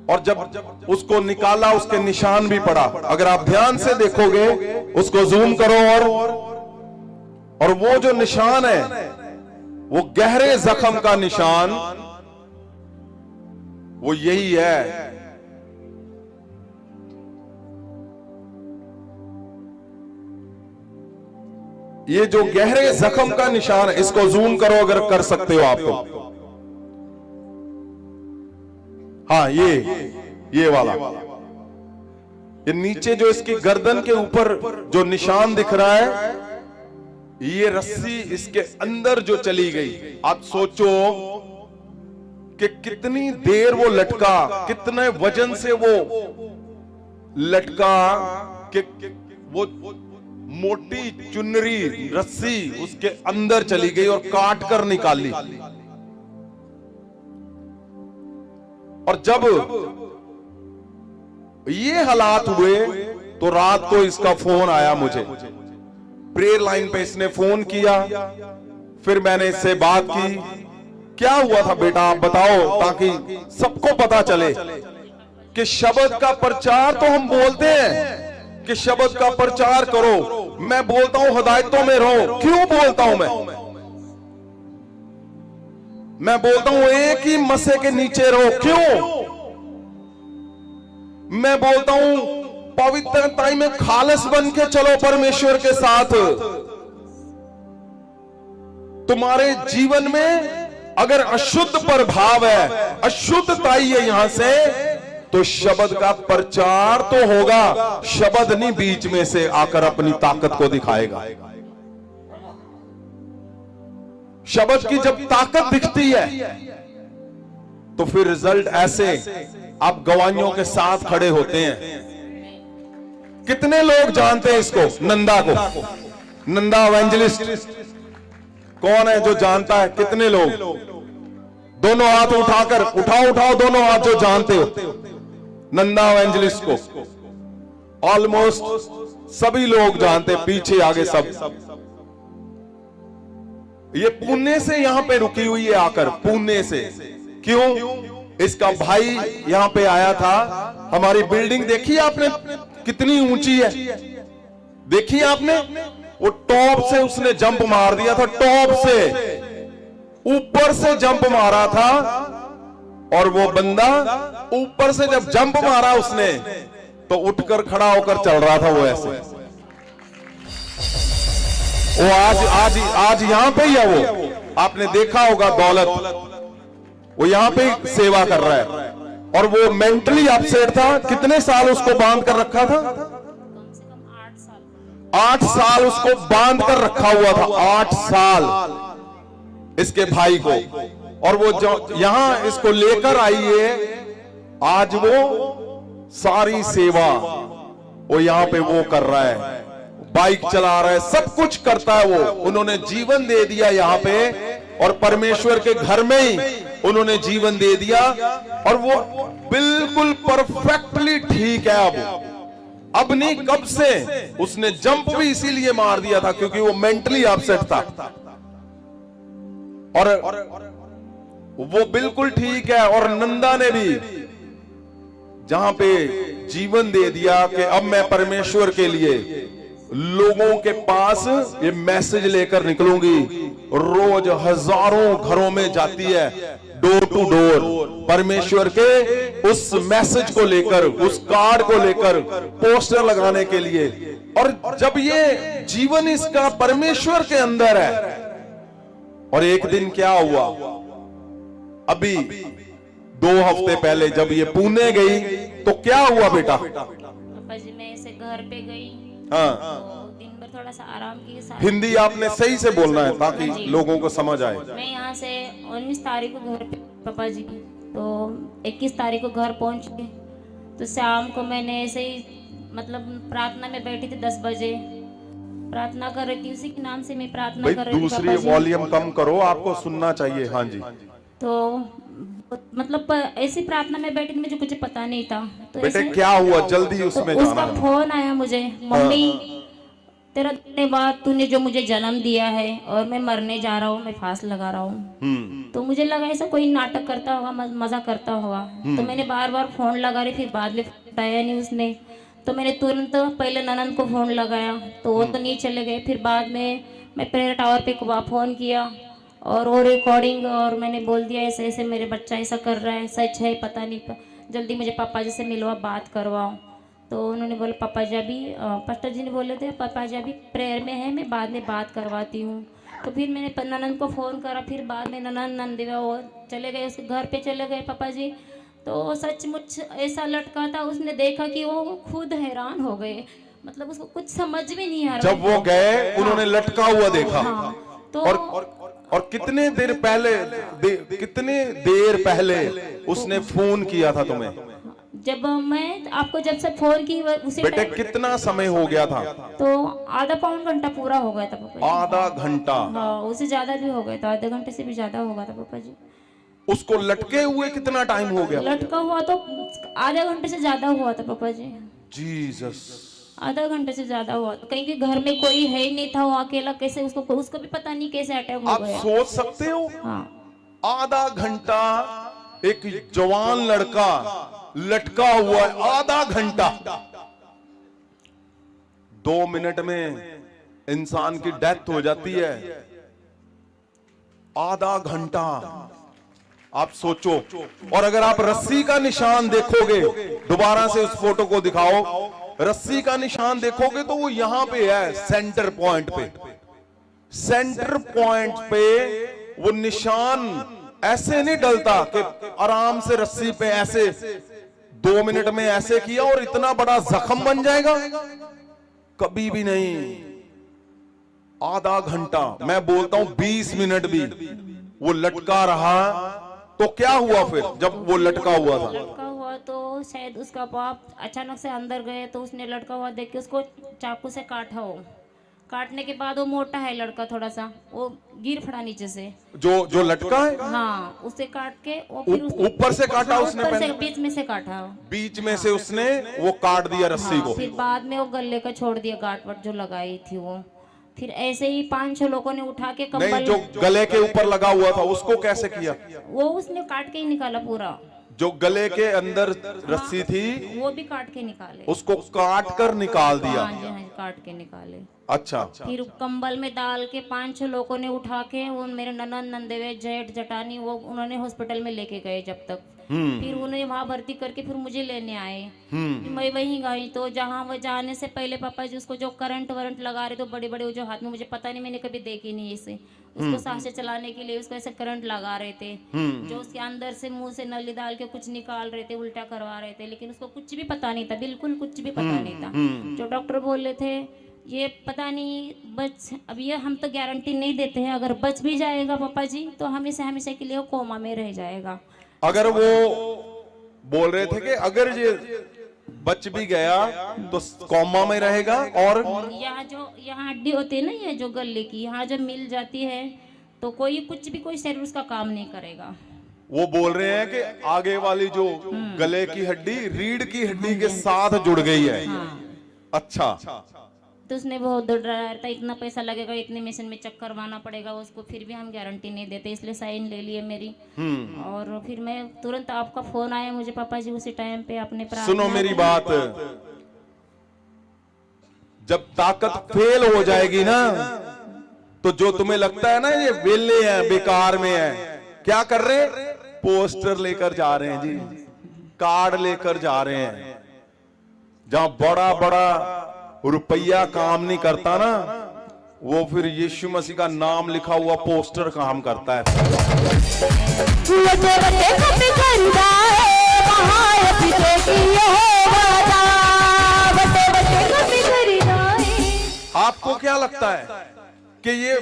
और जब उसको निकाला, उसके निशान भी पड़ा। अगर आप ध्यान से देखोगे, उसको जूम करो, और वो जो निशान है वो गहरे जख्म का निशान, वो यही है। ये जो गहरे जख्म का निशान है, इसको जूम करो अगर कर सकते हो आप तो। हाँ, ये वाला, ये नीचे जो इसकी गर्दन के ऊपर जो निशान दिख रहा है, ये रस्सी इसके अंदर जो चली गई। आप सोचो कि कितनी देर वो लटका, कितने वजन से वो लटका कि वो मोटी चुनरी रस्सी उसके अंदर चली गई और काट कर निकाली। और जब ये हालात हुए तो रात को इसका फोन आया मुझे, प्रेयर लाइन पे इसने फोन किया। फिर मैंने इससे बात की, क्या हुआ था बेटा आप बताओ, ताकि सबको पता चले कि शब्द का प्रचार तो हम बोलते हैं कि शब्द का प्रचार करो। मैं बोलता हूं हिदायतों में रहो। क्यों बोलता हूं मैं बोलता हूं एक ही मसे के नीचे रहो। क्यों मैं बोलता हूं पवित्रता में खालस बन के चलो परमेश्वर के साथ। तुम्हारे जीवन में अगर अशुद्ध प्रभाव है, अशुद्धता है यहां से, तो शब्द का प्रचार तो होगा, शब्द नहीं बीच में से आकर अपनी ताकत को दिखाएगा। शब्द की जब ताकत दिखती है तो फिर रिजल्ट ऐसे आप गवाहियों के साथ खड़े होते हैं। कितने लोग जानते हैं इसको, नंदा को, नंदा एवेंजलिस्ट कौन है जो जानता है? कितने लोग? दोनों हाथ उठाकर, उठाओ दोनों हाथ जो जानते हो नंदा एवेंजलिस्ट को। ऑलमोस्ट सभी लोग जानते, पीछे आगे सब। ये पुणे से यहां पे रुकी हुई है, आकर पुणे से। क्यों? इसका भाई यहां पे आया था। हमारी बिल्डिंग देखी आपने कितनी ऊंची है? देखी आपने? वो टॉप से उसने जंप मार दिया था, टॉप से ऊपर से जंप मारा था। और वो बंदा ऊपर से जब जंप मारा उसने, तो उठकर खड़ा होकर चल रहा था। वो ऐसे, वो आज यहां पे ही है। वो आपने देखा होगा, दौलत, वो यहां पे सेवा कर रहा है। और वो मेंटली अपसेट था। कितने साल उसको बांध कर रखा था? कम से कम 8 साल उसको बांध कर रखा हुआ था। 8 साल इसके भाई को। और वो जो यहां इसको लेकर आई है, आज वो सारी सेवा वो यहां पे वो कर रहा है, बाइक चला रहा है, सब कुछ करता है वो। उन्होंने जीवन दे दिया यहां पे, और परमेश्वर के घर में ही उन्होंने जीवन दे दिया। और वो बिल्कुल परफेक्टली ठीक है अब नहीं, कब से। उसने जंप भी इसीलिए मार दिया था क्योंकि वो मेंटली अपसेट था। और वो बिल्कुल ठीक है। और नंदा ने भी जहां पे जीवन दे दिया कि अब मैं परमेश्वर के लिए लोगों के पास ये मैसेज लेकर निकलूंगी। रोज हजारों घरों में जाती है, डोर टू डोर, परमेश्वर के उस मैसेज को लेकर, उस कार्ड को लेकर पोस्टर लगाने के लिए। और जब ये जीवन इसका परमेश्वर के अंदर है, और एक दिन क्या हुआ, अभी 2 हफ्ते पहले जब ये पुणे गई तो क्या हुआ बेटा? पापा जी मैं ऐसे घर पे गई, हाँ, तो दिन भर थोड़ा सा आराम की साथ। हिंदी आपने सही से बोलना है ताकि जी। लोगों को समझ आए। मैं यहाँ से 19 तारीख को घर पे पापा जी, तो 21 तारीख को घर पहुँची। तो शाम को मैंने ऐसे ही मतलब प्रार्थना में बैठी थी 10 बजे, प्रार्थना कर रही थी, उसी के नाम से मैं प्रार्थना भाई कर रही थी दूसरी पापा जी। वॉल्यूम कम करो, आपको सुनना चाहिए। हाँ जी। तो मतलब ऐसी प्रार्थना में बैठी थी, मुझे कुछ पता नहीं था। तो बेटे ऐसे- क्या हुआ, जल्दी तो उसमें उसका जाना है। फोन आया मुझे, मम्मी तेरा धन्यवाद, तूने जो मुझे जन्म दिया है और मैं मरने जा रहा हूँ, मैं फांस लगा रहा हूँ। तो मुझे लगा ऐसा कोई नाटक करता होगा, मजा करता होगा। तो मैंने बार बार फोन लगा रही, फिर बाद में उठाया नहीं उसने। तो मैंने तुरंत पहले ननद को फोन लगाया, तो वो तो नहीं चले गए। फिर बाद में मैं प्रेयर टावर पे फोन किया और वो रिकॉर्डिंग, और मैंने बोल दिया ऐसे ऐसे मेरे बच्चा ऐसा कर रहा है, सच है पता नहीं, जल्दी मुझे पापा जी से मिलवा, बात करवाओ। तो उन्होंने बोला पापा जी अभी, पास्टर जी ने बोले थे पापा जी अभी प्रेयर में है, मैं बाद में बात करवाती हूँ। तो फिर मैंने ननद को फ़ोन करा, फिर बाद में ननद नंदिवा वो चले गए, उसके घर पे चले गए पापा जी। तो सचमुच ऐसा लटका था, उसने देखा कि वो खुद हैरान हो गए, मतलब उसको कुछ समझ में नहीं आ रहा। जब वो गए उन्होंने लटका हुआ देखा। हाँ, तो और कितने देर पहले, कितने देर पहले उसने फोन किया था तुम्हें? जब मैं आपको जब से फोन की उसी बेटे टाइम, कितना समय हो गया था? तो आधा पौन घंटा पूरा हो गया था पापा जी। आधा घंटा? हाँ, उससे ज्यादा भी हो गया था, आधे घंटे से भी ज्यादा हो गया था पापा जी। उसको लटके हुए कितना टाइम हो गया? लटका हुआ तो आधे घंटे से ज्यादा हुआ था पापा जी, जीसस। आधा घंटे से ज्यादा हुआ। तो कहीं भी घर में कोई है ही नहीं था, वो अकेला कैसे, उसको भी पता नहीं कैसे अटैक हो आप गया। सोच सकते हो, हाँ, आधा घंटा एक जवान लड़का लटका हुआ है, आधा घंटा। 2 मिनट में इंसान की डेथ हो जाती है, आधा घंटा। आप सोचो। और अगर आप रस्सी का निशान देखोगे, दोबारा से उस फोटो को दिखाओ, रस्सी का निशान देखोगे तो वो यहां पे है, सेंटर पॉइंट पे। सेंटर पॉइंट पे वो निशान ऐसे नहीं डलता कि आराम से रस्सी पे ऐसे 2 मिनट में ऐसे किया और इतना बड़ा जख्म बन जाएगा, कभी भी नहीं। आधा घंटा, मैं बोलता हूं 20 मिनट भी वो लटका रहा। तो क्या हुआ फिर जब वो लटका हुआ था? लटका हुआ तो शायद उसका बाप अचानक से अंदर गए, तो उसने लटका हुआ देख के उसको चाकू से काटा। हो काटने के बाद वो मोटा है लड़का, थोड़ा सा वो गिर पड़ा नीचे से, जो लटका है। हाँ, उसे काट के वो फिर ऊपर से काटा उसने? ऊपर से पहले बीच में से काटा, बीच में से उसने वो काट दिया रस्सी को। फिर बाद में वो गले का छोड़ दिया, गांठ वाट जो लगाई थी वो। फिर ऐसे ही 5-6 लोगों ने उठा के नहीं, कंबल, जो गले के ऊपर लगा हुआ था उसको कैसे किया? वो उसने काट के ही निकाला पूरा। जो गले के अंदर रस्सी थी वो भी काट के निकाले, उसको काट कर निकाल दिया। हाँ जी, हाँ जी, काट के निकाले। अच्छा। फिर कंबल में डाल के 5-6 लोगों ने उठा के, वो मेरे ननद नंदेवे जेठ जटानी, वो उन्होंने हॉस्पिटल में लेके गए जब तक। फिर उन्हें वहां भर्ती करके फिर मुझे लेने आए। मैं वहीं गई, तो जहाँ वो जाने से पहले पापा जी उसको जो करंट वरंट लगा रहे, तो बड़े बड़े जो हाथ में, मुझे पता नहीं, मैंने कभी देखी नहीं ऐसे, उसको सांसें चलाने के लिए उसको ऐसे करंट लगा रहे थे, जो उसके अंदर से मुंह से नली डाल के कुछ निकाल रहे थे, उल्टा करवा रहे थे, लेकिन उसको कुछ भी पता नहीं था, बिल्कुल कुछ भी पता नहीं था। जो डॉक्टर बोल रहे थे ये पता नहीं बच, अब ये हम तो गारंटी नहीं देते हैं, अगर बच भी जाएगा पापा जी तो हमेशा हमेशा के लिए कोमा में रह जाएगा। अगर वो बोल रहे थे कि अगर ये बच भी गया तो कोमा में रहेगा, और यहाँ हड्डी होती है ना, ये जो गले की, यहाँ जब मिल जाती है तो कोई कुछ भी, कोई शरीर उसका काम नहीं करेगा। वो बोल रहे हैं कि आगे वाली जो गले की हड्डी रीढ़ की हड्डी के साथ जुड़ गई है। अच्छा। तो उसने बहुत डराया था, इतना पैसा लगेगा, इतने मशीन में चेक करवाना पड़ेगा उसको, फिर भी हम गारंटी नहीं देते, इसलिए साइन ले लिए मेरी। और फिर मैं तुरंत, आपका फोन आया मुझे पापा जी उसी टाइम पे, अपने सुनो मेरी बात, जब ताकत फेल हो जाएगी ना, तो जो तुम्हें लगता है ना ये वेले हैं, बेकार में है, क्या कर रहे? पोस्टर लेकर जा रहे हैं जी। कार्ड लेकर जा रहे हैं। जहां बड़ा बड़ा रुपया काम नहीं करता ना, वो फिर यीशु मसीह का नाम लिखा हुआ पोस्टर काम करता है। आपको क्या लगता है कि ये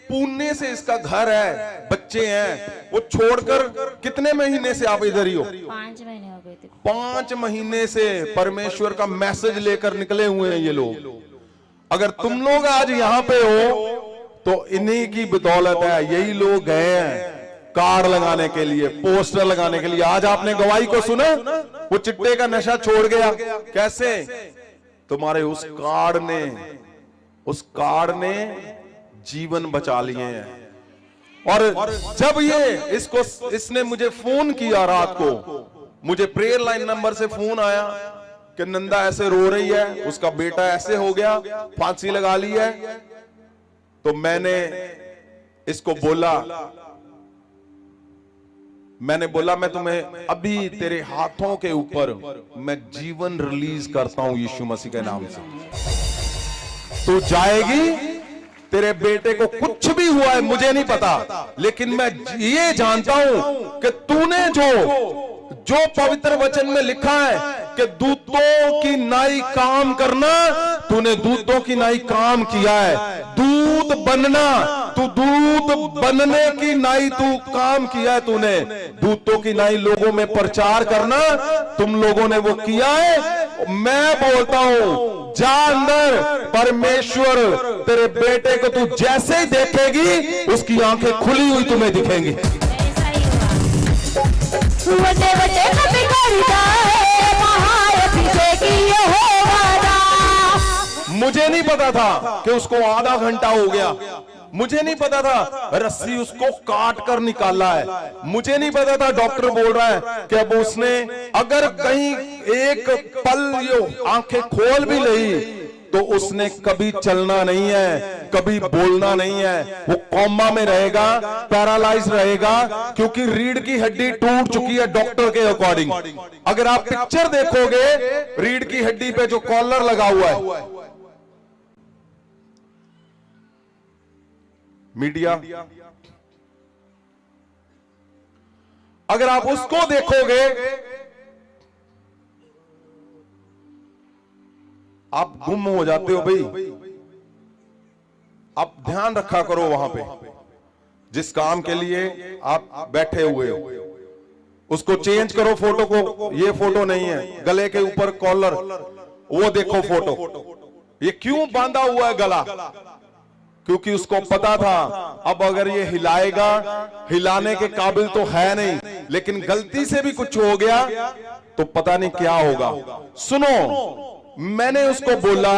पुण्य से इसका घर है, बच्चे हैं, वो छोड़कर कितने महीने से आप इधर ही हो? 5 महीने हो गए थे। 5 महीने से परमेश्वर का मैसेज लेकर निकले हुए हैं ये लोग। अगर तुम लोग आज यहाँ पे हो तो इन्हीं की बदौलत है। यही लोग गए हैं कार्ड लगाने के लिए, पोस्टर लगाने के लिए। आज आपने गवाही को सुना, वो चिट्टे का नशा छोड़ गया। कैसे? तुम्हारे उस कार्ड ने जीवन बचा लिए हैं। और जब इसने मुझे फोन किया रात को, मुझे प्रेयर लाइन नंबर से फोन आया कि नंदा ऐसे रो रही है, उसका बेटा ऐसे हो गया, फांसी लगा ली है। तो मैंने इसको बोला, मैं तुम्हें अभी तेरे हाथों के ऊपर मैं जीवन रिलीज करता हूं यीशु मसीह के नाम से। तू जाएगी, तेरे बेटे को कुछ भी हुआ है मुझे नहीं पता, लेकिन मैं ये जानता हूं कि तूने जो पवित्र वचन में लिखा है कि दूतों की नाई काम करना, तूने दूतों की नाई काम किया है। दूत बनना, तू दूत बनने की नाई तू काम किया है। तूने दूतों की नाई लोगों में प्रचार करना, तुम लोगों ने वो किया है। मैं बोलता हूं, जा अंदर, परमेश्वर तेरे बेटे को तू जैसे ही देखेगी उसकी आंखें खुली हुई तुम्हें दिखेंगी। मुझे नहीं पता था कि उसको आधा घंटा हो गया। मुझे नहीं पता था रस्सी उसको काट कर निकाला है। मुझे नहीं पता था डॉक्टर बोल रहा है कि अब उसने अगर कहीं एक पल यो आंखें खोल भी ली तो उसने कभी चलना नहीं है, कभी बोलना नहीं है। वो कोमा में रहेगा, पैरालाइज रहेगा, क्योंकि रीढ़ की हड्डी टूट चुकी है डॉक्टर के अकॉर्डिंग। अगर आप पिक्चर देखोगे, रीढ़ की हड्डी पे जो कॉलर लगा हुआ है, मीडिया, अगर आप उसको देखोगे आप गुम हो जाते हो भाई। आप ध्यान रखा करो वहां पे जिस काम के लिए आप बैठे हुए हो, उसको चेंज करो। फोटो को, ये फोटो नहीं है, गले के ऊपर कॉलर, वो देखो फोटो। ये क्यों बांधा हुआ है गला? क्योंकि उसको पता था अब अगर ये हिलाएगा, हिलाने के काबिल तो है नहीं, लेकिन गलती से भी कुछ हो गया तो पता नहीं क्या होगा। सुनो, मैंने उसको बोला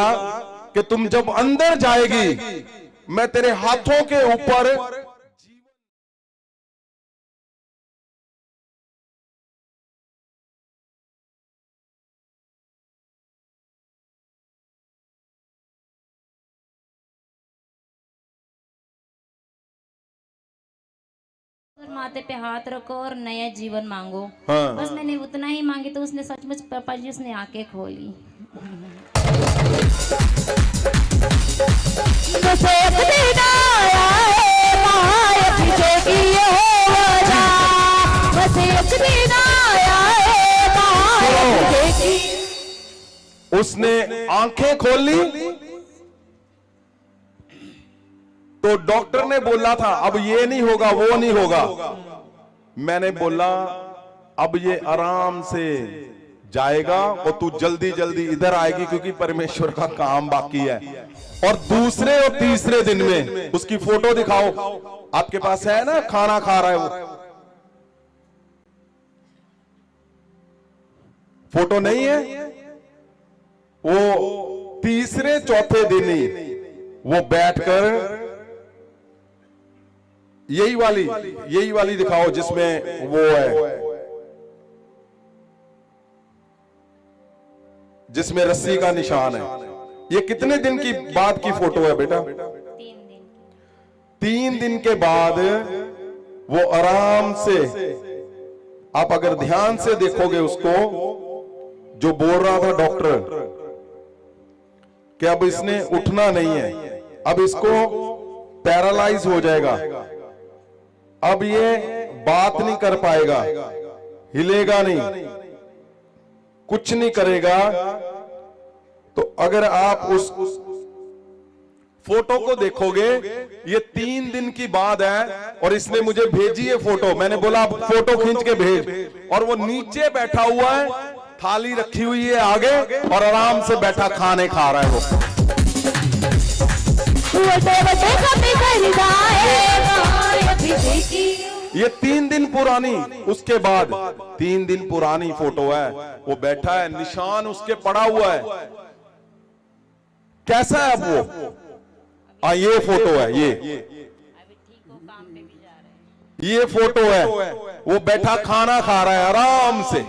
कि तुम जब अंदर जाएगी, मैं तेरे हाथों के ऊपर माथे पे हाथ रखो और नया जीवन मांगो। हाँ। बस मैंने उतना ही मांगी तो उसने सचमुच पापा जी उसने आंखें खोली। उसने आंखें खोल ली तो डॉक्टर ने बोला था अब ये नहीं होगा, वो नहीं होगा। मैंने बोला अब ये आराम से जाएगा और तू जल्दी जल्दी इधर आएगी, क्योंकि परमेश्वर का काम बाकी है। और दूसरे और तीसरे दिन में उसकी फोटो दिखाओ, आपके पास है ना, खाना खा रहा है वो, फोटो नहीं है? वो तीसरे चौथे दिन ही वो बैठकर यही वाली दिखाओ जिसमें वो है, जिसमें रस्सी का निशान है। ये कितने दिन की बाद की फोटो है बेटा? 3 दिन के बाद वो आराम से आप अगर ध्यान से देखोगे उसको, जो बोल रहा था डॉक्टर कि अब इसने उठना नहीं है, अब इसको पैरालाइज हो जाएगा, अब ये बात नहीं कर पाएगा, हिलेगा नहीं, कुछ नहीं करेगा। तो अगर आप उस फोटो को देखोगे, ये 3 दिन की बात है और इसने मुझे भेजी है फोटो। मैंने बोला आप फोटो खींच के भेज, और वो नीचे बैठा हुआ है, थाली रखी हुई है आगे और आराम से बैठा खाने खा रहा है वो। ये 3 दिन पुरानी, उसके बाद 3 दिन पुरानी फोटो है। वो बैठा है, निशान उसके पड़ा हुआ है। कैसा है अब वो? ये फोटो है, ये फोटो है, वो बैठा खाना खा रहा है आराम से।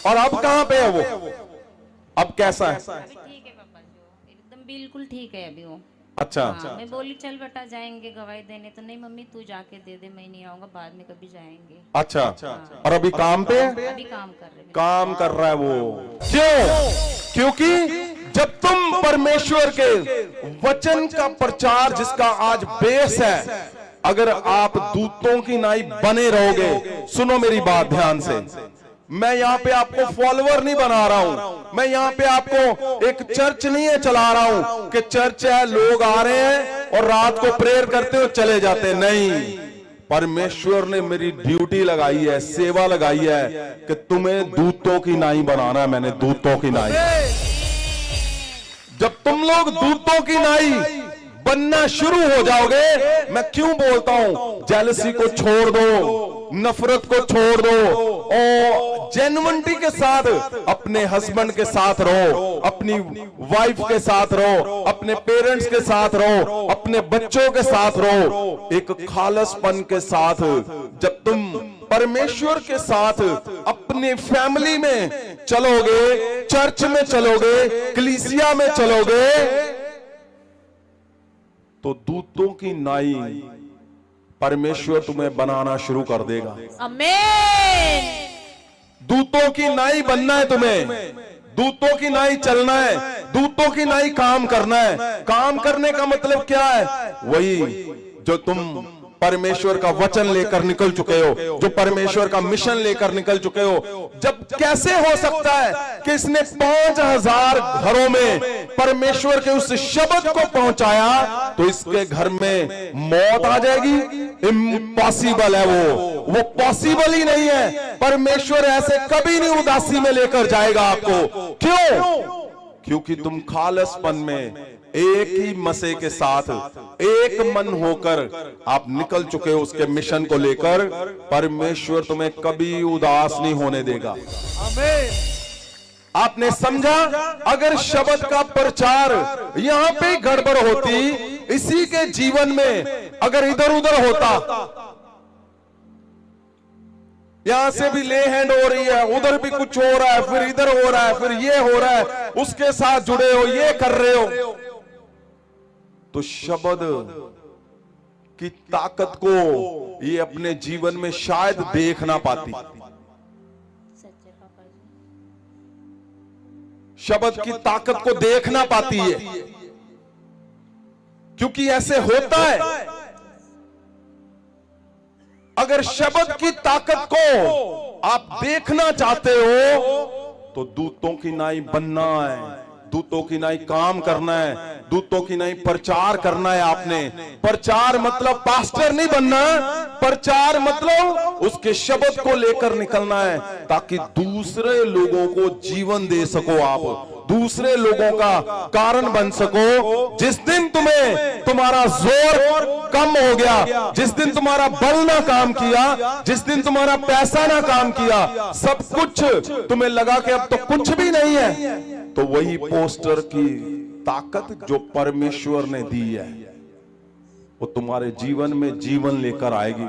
और अब कहां पे है वो? अब कैसा है? अभी ठीक है पापा जी, एकदम बिल्कुल ठीक है अभी वो। अच्छा, हाँ, मैं बोली चल बेटा जाएंगे गवाही देने, तो नहीं मम्मी तू जाके दे दे, मैं नहीं आऊंगा, बाद में कभी जाएंगे। अच्छा। और अभी काम पे है? अभी काम कर रहे हैं। काम कर रहा है वो। क्यों? क्योंकि जब तुम परमेश्वर के वचन का प्रचार, जिसका आज बेस है, अगर आप दूतों की नाई बने रहोगे, सुनो मेरी बात ध्यान से, मैं यहाँ पे आपको फॉलोअर नहीं बना रहा हूं, मैं यहाँ पे आपको एक चर्च नहीं है चला रहा हूं कि चर्च है, लोग आ रहे हैं और रात को प्रेयर करते हो चले जाते, नहीं। परमेश्वर ने मेरी ड्यूटी लगाई है, सेवा लगाई है कि तुम्हें दूतों की नाई बनाना है। मैंने दूतों की नाई, जब तुम लोग दूतों की नाई बनना शुरू हो जाओगे, मैं क्यों बोलता हूं, जेलसी को छोड़ दो, नफरत को छोड़ दो और जेन्युइनिटी के साथ अपने हस्बैंड के साथ रहो, अपनी वाइफ के साथ रहो, अपने पेरेंट्स के साथ रहो, अपने बच्चों के साथ रहो, एक खालसपन के साथ। जब तुम परमेश्वर के साथ अपनी फैमिली में चलोगे, चर्च में चलोगे, कलीसिया में चलोगे, तो दूतों की नाई परमेश्वर तुम्हें बनाना शुरू कर देगा। आमीन। दूतों की नाई बनना है तुम्हें, दूतों की नाई चलना है, दूतों की नाई काम करना है। काम करने का मतलब क्या है? वही जो तुम परमेश्वर का वचन लेकर निकल चुके हो, जो परमेश्वर का मिशन लेकर निकल चुके हो। जब कैसे हो सकता है कि इसने 5000 घरों में परमेश्वर के उस शब्द को पहुंचाया, तो इसके घर में मौत आ जाएगी? इम्पॉसिबल है वो पॉसिबल ही नहीं है। परमेश्वर ऐसे कभी नहीं उदासी में लेकर जाएगा आपको। क्यों? क्योंकि तुम खालसपन में एक ही मसीह के साथ एक मन होकर आप निकल चुके हो उसके मिशन को लेकर। परमेश्वर तुम्हें कभी उदास नहीं होने देगा। आमीन। आपने समझा? अगर शब्द का प्रचार यहां पे गड़बड़ होती, इसी के जीवन में अगर इधर उधर होता, यहां से भी ले हैंड हो रही है, उधर भी कुछ हो रहा है, फिर इधर हो रहा है, फिर ये हो रहा है, उसके साथ जुड़े हो, ये कर रहे हो, तो शब्द की ताकत को ये अपने जीवन में शायद देख ना पाती। सच्चे पापा जी। शब्द की ताकत को देख ना पाती है, क्योंकि ऐसे होता है। अगर शब्द की ताकत को आप देखना चाहते हो, तो दूतों की नाई बनना है, दूतों की नाई काम करना है, दूतों की नाई प्रचार करना है। आपने प्रचार मतलब पास्टर नहीं बनना, प्रचार मतलब उसके शब्द को लेकर निकलना है, ताकि दूसरे लोगों को जीवन दे सको, आप दूसरे लोगों का कारण बन सको। जिस दिन तुम्हें तुम्हारा जोर कम हो गया, जिस दिन तुम्हारा बल ना काम किया, जिस दिन तुम्हारा पैसा ना काम किया, सब कुछ तुम्हें लगा कि अब तो कुछ भी नहीं है, तो वही पोस्टर की ताकत जो परमेश्वर ने दी है, वो तुम्हारे जीवन में जीवन लेकर आएगी।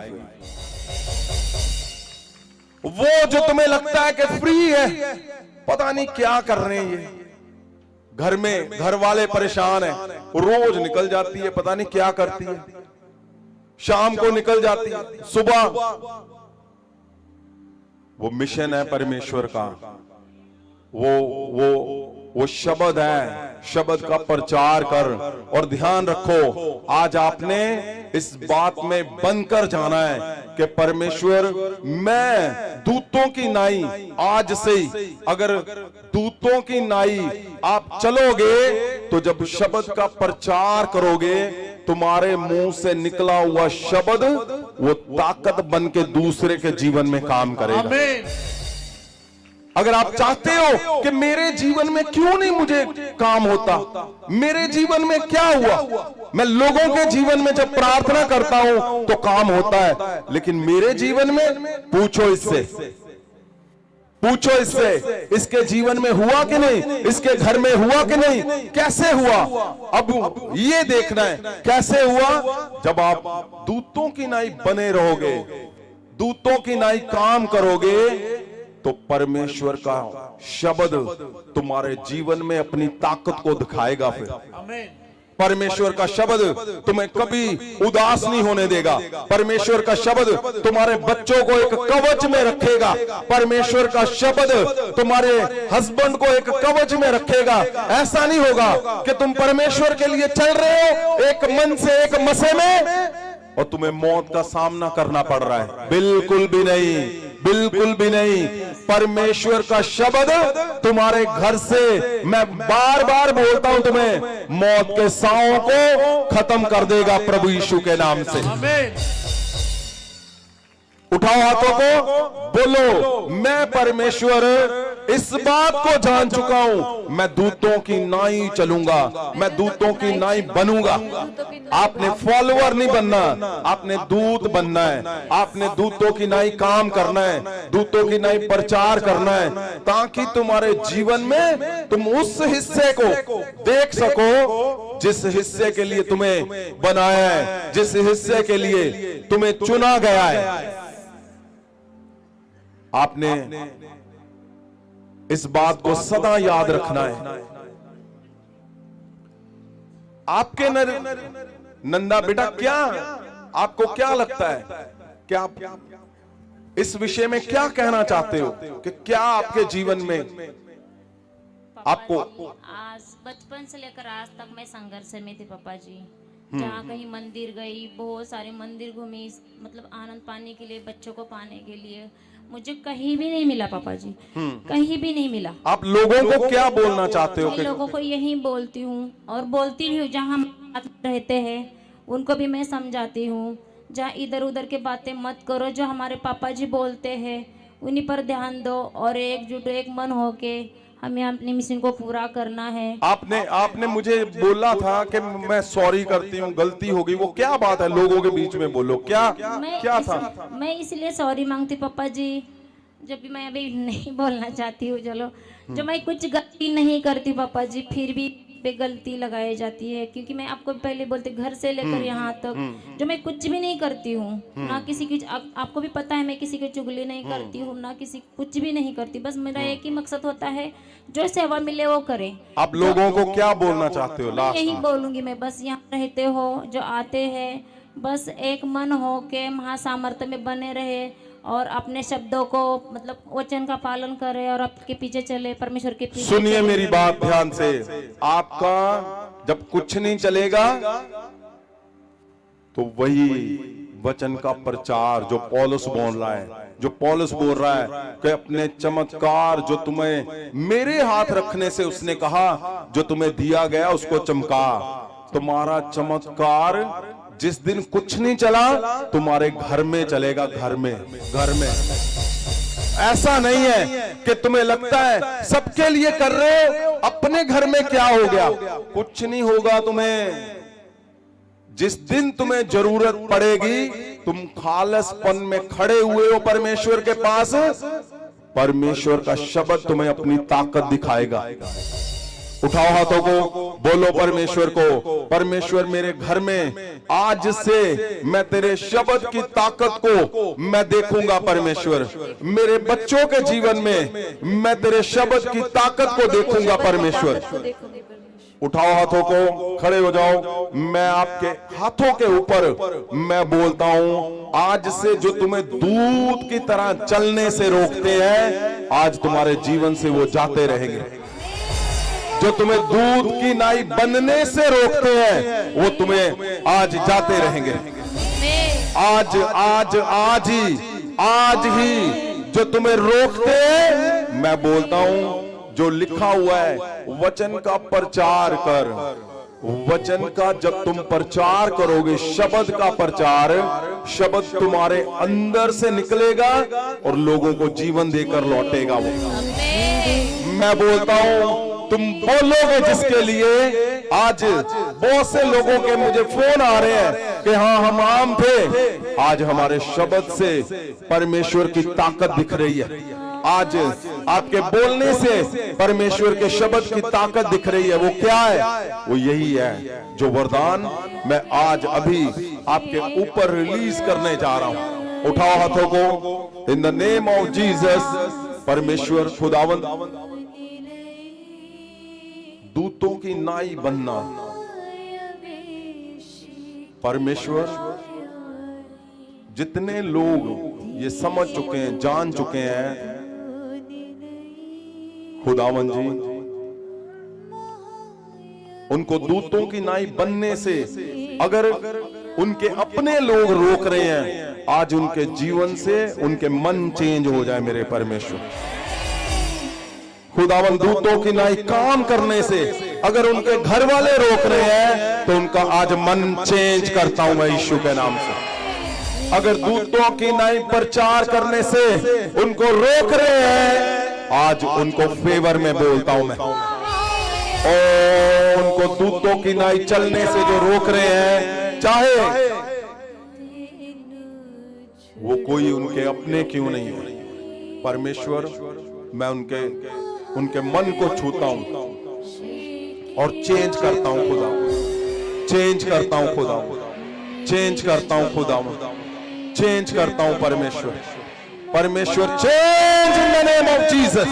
वो जो तुम्हें लगता है कि फ्री है, पता नहीं क्या कर रहे हैं ये, घर में घर वाले परेशान हैं, रोज निकल जाती है, पता नहीं क्या करती है, शाम को निकल जाती है, सुबह। वो मिशन है परमेश्वर का, वो शब्द है, शब्द का प्रचार कर। और ध्यान रखो, आज आपने इस बात में बनकर जाना है कि परमेश्वर, मैं दूतों की नाई, आज से ही अगर दूतों की नाई आप चलोगे तो जब शब्द का प्रचार करोगे, तुम्हारे मुंह से निकला हुआ शब्द वो ताकत बन के दूसरे के जीवन में काम करेगा। आमीन। अगर आप चाहते हो कि मेरे जीवन में क्यों नहीं मुझे काम होता, मेरे जीवन में क्या हुआ, मैं लोगों के जीवन में जब प्रार्थना करता हूं तो काम होता है, लेकिन मेरे जीवन में, पूछो इससे, पूछो इससे, इसके जीवन में हुआ कि नहीं, इसके घर में हुआ कि नहीं, कैसे हुआ। अब ये देखना है कैसे हुआ। जब आप दूतों की नाई बने रहोगे, दूतों की नाई काम करोगे, तो परमेश्वर का शब्द तुम्हारे जीवन में अपनी ताकत को दिखाएगा। फिर आमीन। परमेश्वर का शब्द तुम्हें कभी उदास नहीं होने देगा। परमेश्वर का शब्द तुम्हारे बच्चों को एक कवच में रखेगा। परमेश्वर का शब्द तुम्हारे हस्बैंड को एक कवच में रखेगा। ऐसा नहीं होगा कि तुम परमेश्वर के लिए चल रहे हो एक मन से, एक मसे में, और तुम्हें मौत का सामना करना पड़ रहा है। बिल्कुल भी नहीं, बिल्कुल भी नहीं। परमेश्वर का शब्द तुम्हारे घर से, मैं बार बार बोलता हूं तुम्हें, मौत के साओं को खत्म कर देगा प्रभु यीशु के नाम से। आमीन। उठाओ हाथों को, बोलो, मैं परमेश्वर इस बात को जान चुका हूं, मैं दूतों की नाई चलूंगा, मैं दूतों की नाई बनूंगा। आपने फॉलोअर नहीं बनना, आपने दूत बनना है। आपने दूतों की नाई काम करना है, दूतों की नाई प्रचार करना है, ताकि तुम्हारे जीवन में तुम उस हिस्से को देख सको जिस हिस्से के लिए तुम्हें बनाया है, जिस हिस्से के लिए तुम्हें चुना गया है। आपने इस बात को सदा याद रखना है। आपके नंदा बेटा, क्या आपको क्या लगता है, क्या आप इस विषय में क्या कहना चाहते हो कि क्या आपके जीवन में आपको? आज बचपन से लेकर आज तक मैं संघर्ष में थी पापा जी। जहाँ कहीं मंदिर गई, बहुत सारे मंदिर घूमी, मतलब आनंद पाने के लिए, बच्चों को पाने के लिए, मुझे कहीं भी नहीं मिला पापा जी, कहीं भी नहीं मिला। आप लोगों को क्या बोलना चाहते हो? मैं लोगों को यही बोलती हूँ और बोलती भी हूँ, जहाँ हम रहते हैं उनको भी मैं समझाती हूँ, जहाँ इधर उधर के बातें मत करो, जो हमारे पापा जी बोलते हैं उन्हीं पर ध्यान दो और एकजुट एक मन होके हमें अपनी मिशन को पूरा करना है। आपने मुझे बोला था कि मैं सॉरी करती हूँ, गलती हो गई, वो क्या बात है? लोगों के बीच में बोलो, क्या था? मैं इसलिए सॉरी मांगती पापा जी, जब भी मैं अभी नहीं बोलना चाहती हूँ, चलो, जो मैं कुछ गलती नहीं करती पापा जी, फिर भी पे गलती लगाई जाती है, क्योंकि मैं आपको पहले बोलते घर से लेकर यहाँ तक जो मैं कुछ भी नहीं करती हूँ, ना किसी की, आपको भी पता है मैं किसी की चुगली नहीं करती हूँ, ना किसी कुछ भी नहीं करती, बस मेरा एक ही मकसद होता है, जो सेवा मिले वो करें। आप लोगों को क्या बोलना चाहते हो? लास्ट यही बोलूंगी मैं, बस यहाँ रहते हो जो आते हैं, बस एक मन हो के महासामर्थ्य में बने रहे और अपने शब्दों को, मतलब वचन का पालन करे और आपके पीछे चले, परमेश्वर के पीछे। सुनिए मेरी बात ध्यान से, आपका जब कुछ नहीं चलेगा तो वही वचन का प्रचार जो पौलुस बोल रहा है, जो पौलुस बोल रहा है कि अपने चमत्कार जो तुम्हें मेरे हाथ रखने से उसने कहा, जो तुम्हें दिया गया उसको चमका। तुम्हारा चमत्कार जिस दिन कुछ नहीं चला, तुम्हारे घर में चलेगा, घर में। ऐसा नहीं है कि तुम्हें लगता है सबके लिए कर रहे हो, अपने घर में क्या हो गया, कुछ नहीं होगा तुम्हें। जिस दिन तुम्हें जरूरत पड़ेगी, तुम खालसपन में खड़े हुए हो परमेश्वर के पास, परमेश्वर का शब्द तुम्हें अपनी ताकत दिखाएगा। उठाओ हाथों को, बोलो परमेश्वर को, परमेश्वर मेरे घर में आज से मैं तेरे शब्द की ताकत को मैं देखूंगा। परमेश्वर मेरे बच्चों के जीवन में मैं तेरे शब्द की ताकत को देखूंगा। परमेश्वर उठाओ हाथों को, खड़े हो जाओ। मैं आपके हाथों के ऊपर मैं बोलता हूं, आज से जो तुम्हें दूध की तरह चलने से रोकते हैं, आज तुम्हारे जीवन से वो जाते रहेंगे। जो तुम्हें दूध की नाई बनने से रोकते हैं, वो तुम्हें आज जाते रहेंगे। आज आज आज ही जो तुम्हें रोकते हैं, मैं बोलता हूं, जो लिखा हुआ है, वचन का प्रचार कर। वचन का जब तुम प्रचार करोगे, शब्द का प्रचार, शब्द तुम्हारे अंदर से निकलेगा और लोगों को जीवन देकर लौटेगा वो। मैं बोलता हूं, तुम बोलोगे जिसके लिए आज बहुत से लोगों के मुझे फोन आ रहे हैं कि हाँ हम आम थे, आज हमारे शब्द से परमेश्वर की ताकत दिख रही है। आज आपके बोलने से परमेश्वर के शब्द की ताकत दिख रही है। वो क्या है? वो यही है जो वरदान मैं आज अभी आपके ऊपर रिलीज करने जा रहा हूं। उठाओ हाथों को, इन द नेम ऑफ जीसस। परमेश्वर खुदावंद, दूतों की नाई बनना, परमेश्वर जितने लोग ये समझ चुके हैं, जान चुके हैं, खुदावंद जी उनको दूतों की नाई बनने से अगर उनके अपने लोग रोक रहे हैं, आज उनके जीवन से उनके मन चेंज हो जाए। मेरे परमेश्वर खुदावंद, दूतों की नाई काम करने से अगर उनके घर वाले रोक रहे हैं, तो उनका आज मन चेंज करता हूं मैं यीशु के नाम से। अगर दूतों की नाई प्रचार करने से उनको रोक रहे हैं, आज उनको फेवर में बोलता हूं मैं। और उनको दूतों की नाई चलने से जो रोक रहे हैं, चाहे वो कोई उनके अपने क्यों नहीं है, परमेश्वर मैं उनके मन को छूता हूं और चेंज करता हूं खुदा, चेंज करता हूं खुदा, चेंज करता हूं खुदा, चेंज करता हूं परमेश्वर। परमेश्वर change in the name of Jesus.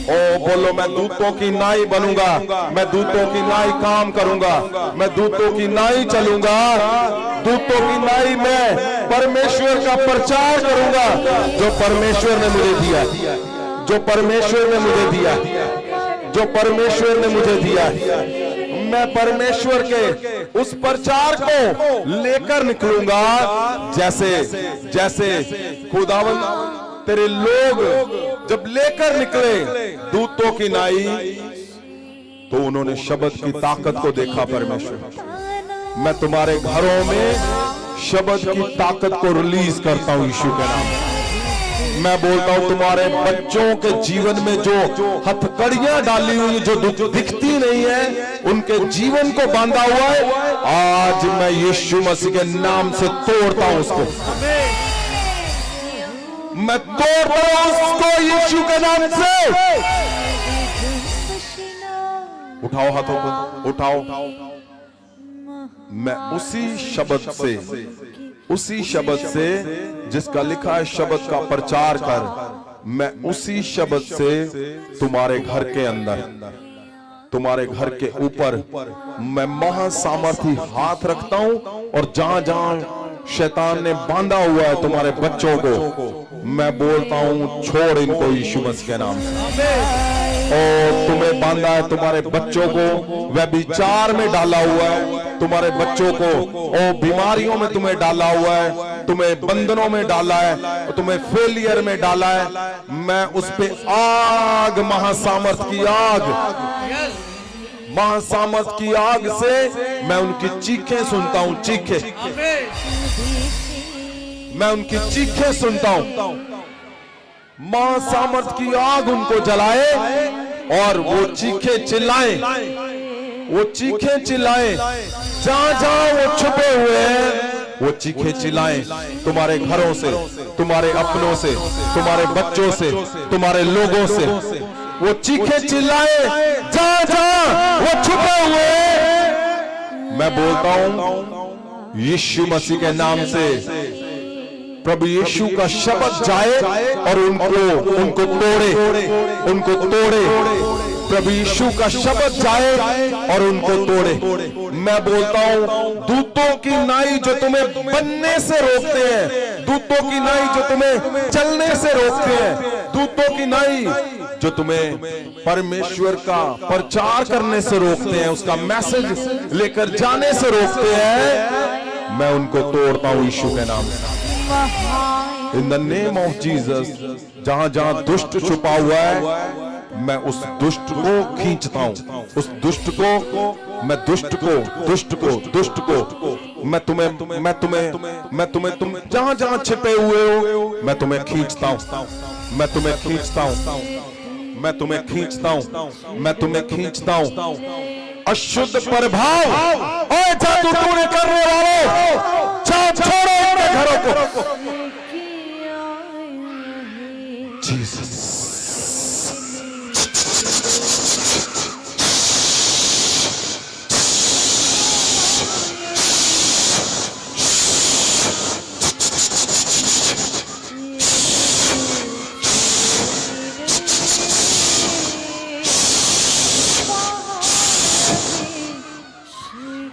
ओ बोलो, मैं दूतों की नाई बनूंगा, मैं दूतों की नाई काम करूंगा, मैं दूतों की नाई चलूंगा, दूतों की नाई में परमेश्वर का प्रचार करूंगा। जो परमेश्वर ने मुझे दिया, जो परमेश्वर ने मुझे दिया, जो परमेश्वर ने मुझे दिया, मैं परमेश्वर के उस प्रचार को लेकर निकलूंगा। जैसे जैसे खुदावंद तेरे लोग जब लेकर निकले दूतों की नाई, तो उन्होंने शब्द की ताकत को देखा। परमेश्वर मैं तुम्हारे घरों में शब्द की ताकत को रिलीज करता हूं यीशु के नाम। मैं बोलता हूं, तुम्हारे बच्चों के जीवन में जो हथकड़ियां डाली हुई, जो दिखती नहीं है, उनके जीवन को बांधा हुआ है, आज मैं यीशु मसीह के नाम से तोड़ता हूं उसको। मैं तोड़ता हूं उसको यीशु के नाम से। उठाओ हाथों को, उठाओ। मैं उसी शब्द से जिसका लिखा है शब्द का प्रचार कर, मैं उसी शब्द से तुम्हारे घर के अंदर, तुम्हारे घर के ऊपर मैं महासामर्थी हाथ रखता हूं, और जहां जहां शैतान ने बांधा हुआ है तुम्हारे बच्चों को, मैं बोलता हूं छोड़ इनको यीशु मसीह के नाम से। और तुम्हें बांधा है तुम्हारे बच्चों को, व्यभिचार में डाला हुआ है तुम्हारे बच्चों को, और बीमारियों में तुम्हें डाला हुआ है, तुम्हें बंधनों में डाला है, तुम्हें फेलियर में डाला है। मैं उस पे आग, महासामर्थ की आग, महासामर्थ की आग से मैं उनकी चीखें सुनता हूं, चीखें, मैं उनकी चीखें सुनता हूं। महासामर्थ की आग उनको जलाए और वो चीखें चिल्लाएं, वो चीखें चिल्लाएं, जहां जहां वो छुपे हुए हैं वो चीखें चिल्लाएं, तुम्हारे घरों से, तुम्हारे अपनों से, तुम्हारे बच्चों से, तुम्हारे लोगों से। वो चीखे चिल्लाए, जा जा वो छुपे हुए। मैं बोलता हूं यीशु मसीह के नाम से प्रभु यीशु का शब्द जाए और उनको तोड़े। प्रभु यीशु का शब्द जाए और उनको तोड़े। मैं बोलता हूं दूतों की नाई जो तुम्हें बनने से रोकते हैं, दूतों की नाई जो तुम्हें चलने से रोकते हैं, दूतों की नाई जो तुम्हें परमेश्वर का प्रचार करने से रोकते हैं, उसका मैसेज लेकर जाने से रोकते हैं, मैं उनको तोड़ता हूं यीशु के नाम से। इन द नेम ऑफ जीसस। जहां जहां दुष्ट छुपा हुआ है, मैं उस दुष्ट को खींचता हूं, उस दुष्ट को मैं तुम जहां जहां छिपे हुए हो, मैं तुम्हें खींचता हूं, मैं तुम्हें खींचता हूं, मैं तुम्हें खींचता हूं, मैं तुम्हें खींचता हूं। अशुद्ध प्रभाव और जादू टूने करने वालों, छोड़ो अपने घरों को। जीसस।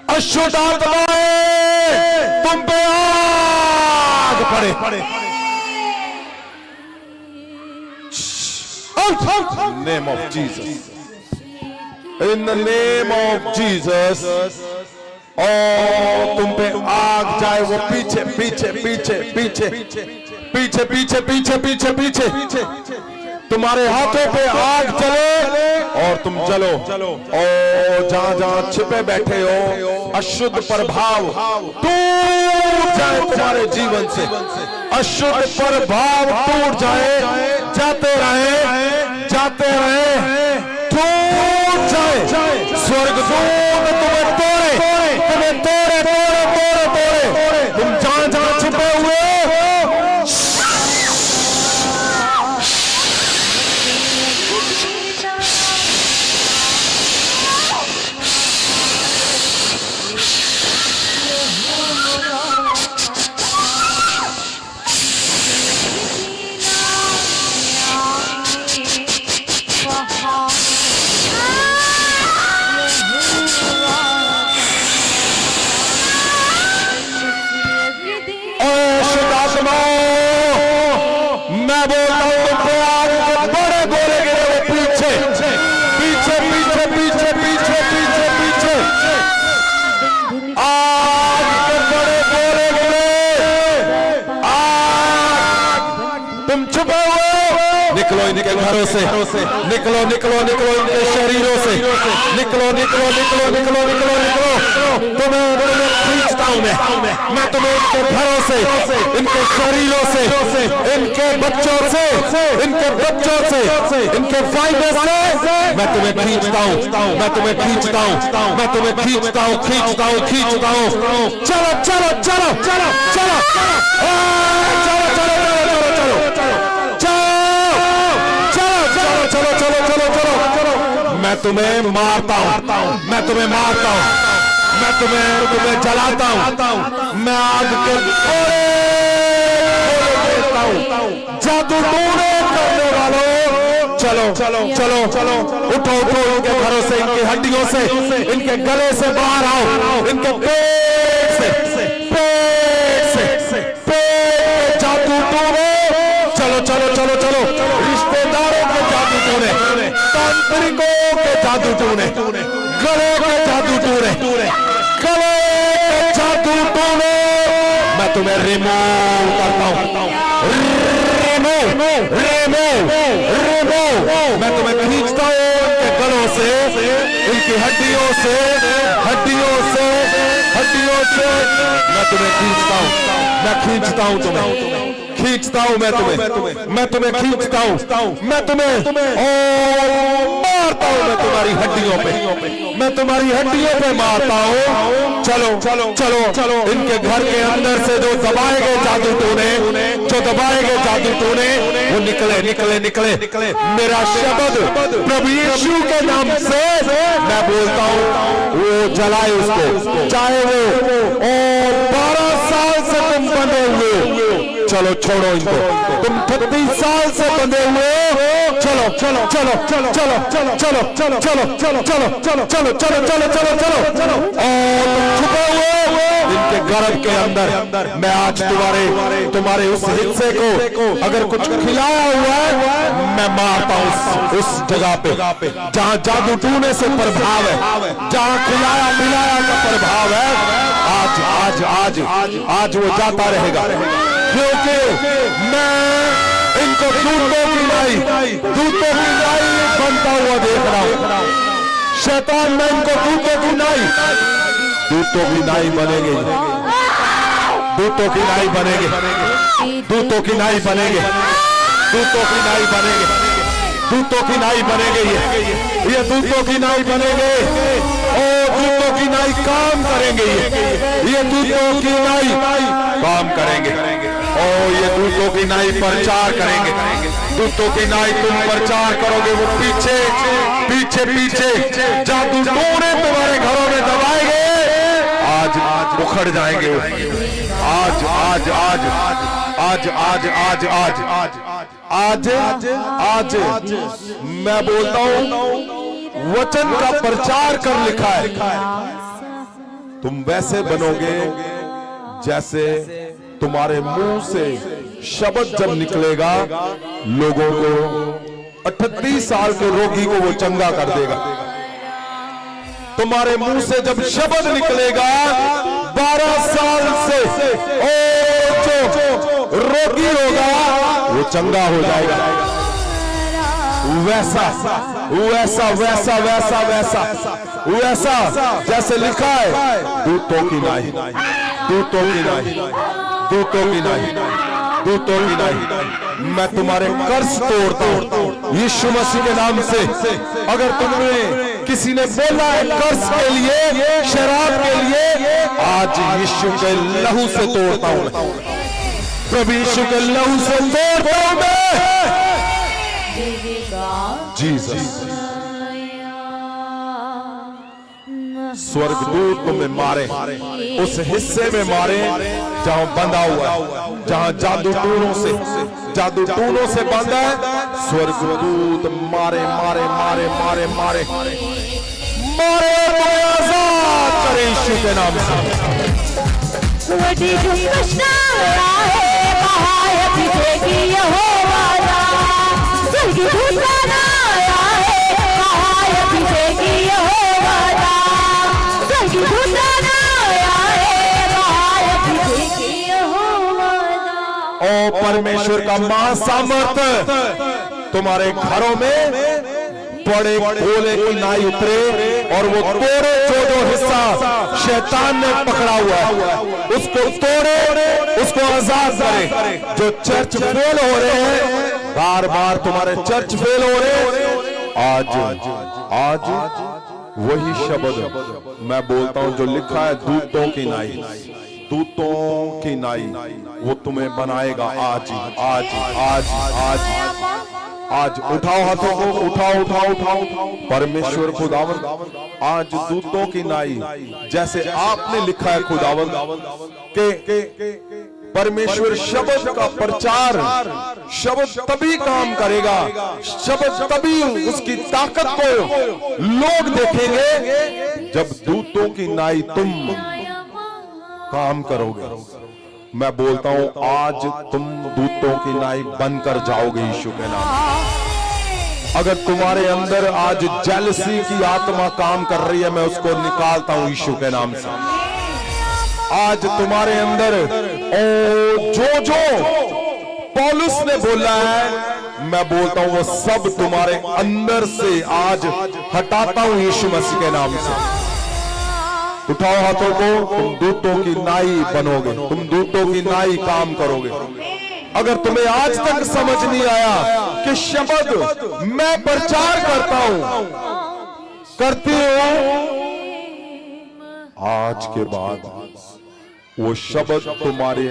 अशुद्ध आत्माएं तुम पे आग पड़े। Name of Jesus, in the name of Jesus. और तुम पे आग जाए, वो पीछे पीछे पीछे पीछे पीछे पीछे पीछे पीछे पीछे तुम्हारे हाथों पे आग चले और तुम चलो। और जहां जहां छिपे बैठे हो, अशुद्ध प्रभाव टूट जाए तुम्हारे जीवन से, अशुद्ध प्रभाव टूट जाए, जाते रहे, टूट जाए। स्वर्गदूत तुम्हें तोड़े, तुम जहां जहां छिपे हुए इनके घरों से निकलो, इनके शरीरों से निकलो। तुम्हें खींचता हूं मैं तुम्हें इनके घरों से, इनके शरीरों से, इनके बच्चों से, इनके फायदे से मैं तुम्हें खींचता हूं, खींचता हूं। चलो। मैं तुम्हें मारता हूं, मैं तुम्हें जलाता हूं, मैं आग के जादू टूने करने वालों, चलो, उठो, इनके घरों से, इनकी हड्डियों से, इनके गले से बाहर आओ, इनके पेट से जादू टूने। चलो, रिश्तेदारों के जादू टूने, तांत्रिकों के जादू टूने, गले के जादू टूने, मैं तुम्हें रिमूव करता हूं, मैं तुम्हें खींचता हूं इनके गलों से, इनकी हड्डियों से, मैं तुम्हें खींचता हूं, मैं खींचता हूं मारता हूं, मैं तुम्हारी हड्डियों पे मारता हूं। चलो चलो चलो चलो इनके घर के अंदर से जो दबाए गए जादू टूने, जो दबाए गए जादू टूने, वो निकले निकले निकले निकले। मेरा शब्द प्रभु यीशु के नाम से मैं बोलता हूँ, वो जलाए उसको, चाहे वो और 12 साल से तुम बंधे हुए, चलो छोड़ो इनको। तुम 36 साल से बंधे हुए, चलो चलो चलो चलो चलो चलो चलो चलो चलो चलो चलो चलो चलो चलो चलो चलो चलो चलो और छुपे हुए इनके गर्भ के अंदर मैं आज तुम्हारे उस हिस्से को अगर कुछ खिलाया हुआ है, मैं मारता हूं उस जगह पे जहां जादू टूने से प्रभाव है, जहां खिलाया पिलाया का प्रभाव है। आज आज आज आज वो जाता रहेगा, क्योंकि मैं इनको दूतों की नाई बनता हुआ देख रहा हूं। शैतान में इनको दूतों की नाई बनेंगे, दूतों की नाई बनेंगे, दूतों की नाई बनेंगे, दूतों की नाई बनेंगे, दूतों की नाई बनेंगे। ये दूतों की नाई बनेंगे और दूतों की नाई काम करेंगे। ये दूतों की नाई काम करेंगे और ये दूतों की नाई प्रचार करेंगे। दूतों की नाई तुम प्रचार करोगे, वो पीछे पीछे पीछे जादू टूने तुम्हारे घरों में दबाएंगे, आज उखड़ जाएंगे। आज आज आज आज आज आज आज आज आज मैं बोलता हूं, वचन का प्रचार कर लिखा है, तुम वैसे बनोगे जैसे तुम्हारे मुंह से शब्द जब निकलेगा, लोगों को 38 साल के रोगी को वो चंगा कर देगा। तुम्हारे मुंह से जब शब्द निकलेगा, 12 साल से जो रोगी होगा वो चंगा हो जाएगा। वैसा वैसा वैसा वैसा वैसा वैसा जैसे लिखा है, दूतों की नाई, दूतों की नाई, दूतों की नाई, दूतों की नाई। मैं तुम्हारे कर्ज तोड़ता हूं यीशु मसीह के नाम से। अगर तुमने किसी ने बोला है कर्ज के लिए, शराब के लिए, आज यीशु के लहू से तोड़ता हूं, प्रभु यीशु के लहू से तोड़ता हूं मैं। जीसस स्वर्गदूत तुम्हें मारे, उस हिस्से में मारे जहां बंधा हुआ है, जहां जादू टूनों से बंधा है। स्वर्गदूत मारे मारे मारे मारे मारे मारे आजाद करे यीशु के नाम से। ओ परमेश्वर का महासामर्थ्य तुम्हारे घरों में बड़े गोले की नाई उतरे और वो तोड़े जो हिस्सा शैतान ने पकड़ा हुआ है, उसको तोड़े, उसको आजाद करे। जो चर्च फेल हो रहे हैं, बार बार तुम्हारे चर्च फेल हो रहे हैं, आज आज वही शब्द मैं बोलता हूं जो लिखा है, दूतों की नाई, दूतों की नाई वो तुम्हें बनाएगा। आज आज आज आज आज उठाओ हाथों को, उठाओ उठाओ उठाओ। परमेश्वर खुदावंद आज दूतों की नाई, जैसे आपने लिखा है खुदावंद के परमेश्वर शब्द का प्रचार, शब्द तभी काम करेगा, शब्द तभी उसकी ताकत को लोग देखेंगे जब दूतों की नाई तुम काम करोगे। मैं बोलता हूं आज तुम दूतों की नाई बनकर जाओगे यीशु के नाम। अगर तुम्हारे अंदर आज जेलसी की आत्मा काम कर रही है, मैं उसको निकालता हूं यीशु के नाम से। आज तुम्हारे अंदर जो पौलुस ने बोला है, मैं बोलता हूं वो सब तुम्हारे अंदर से आज हटाता हूं यीशु मसीह के नाम से। उठाओ हाथों को, तुम दूतों की नाई बनोगे, तुम दूतों की नाई काम करोगे। अगर तुम्हें आज तक समझ नहीं आया कि शब्द मैं प्रचार करता हूं, करती हूं, आज के बाद वो शब्द तुम्हारे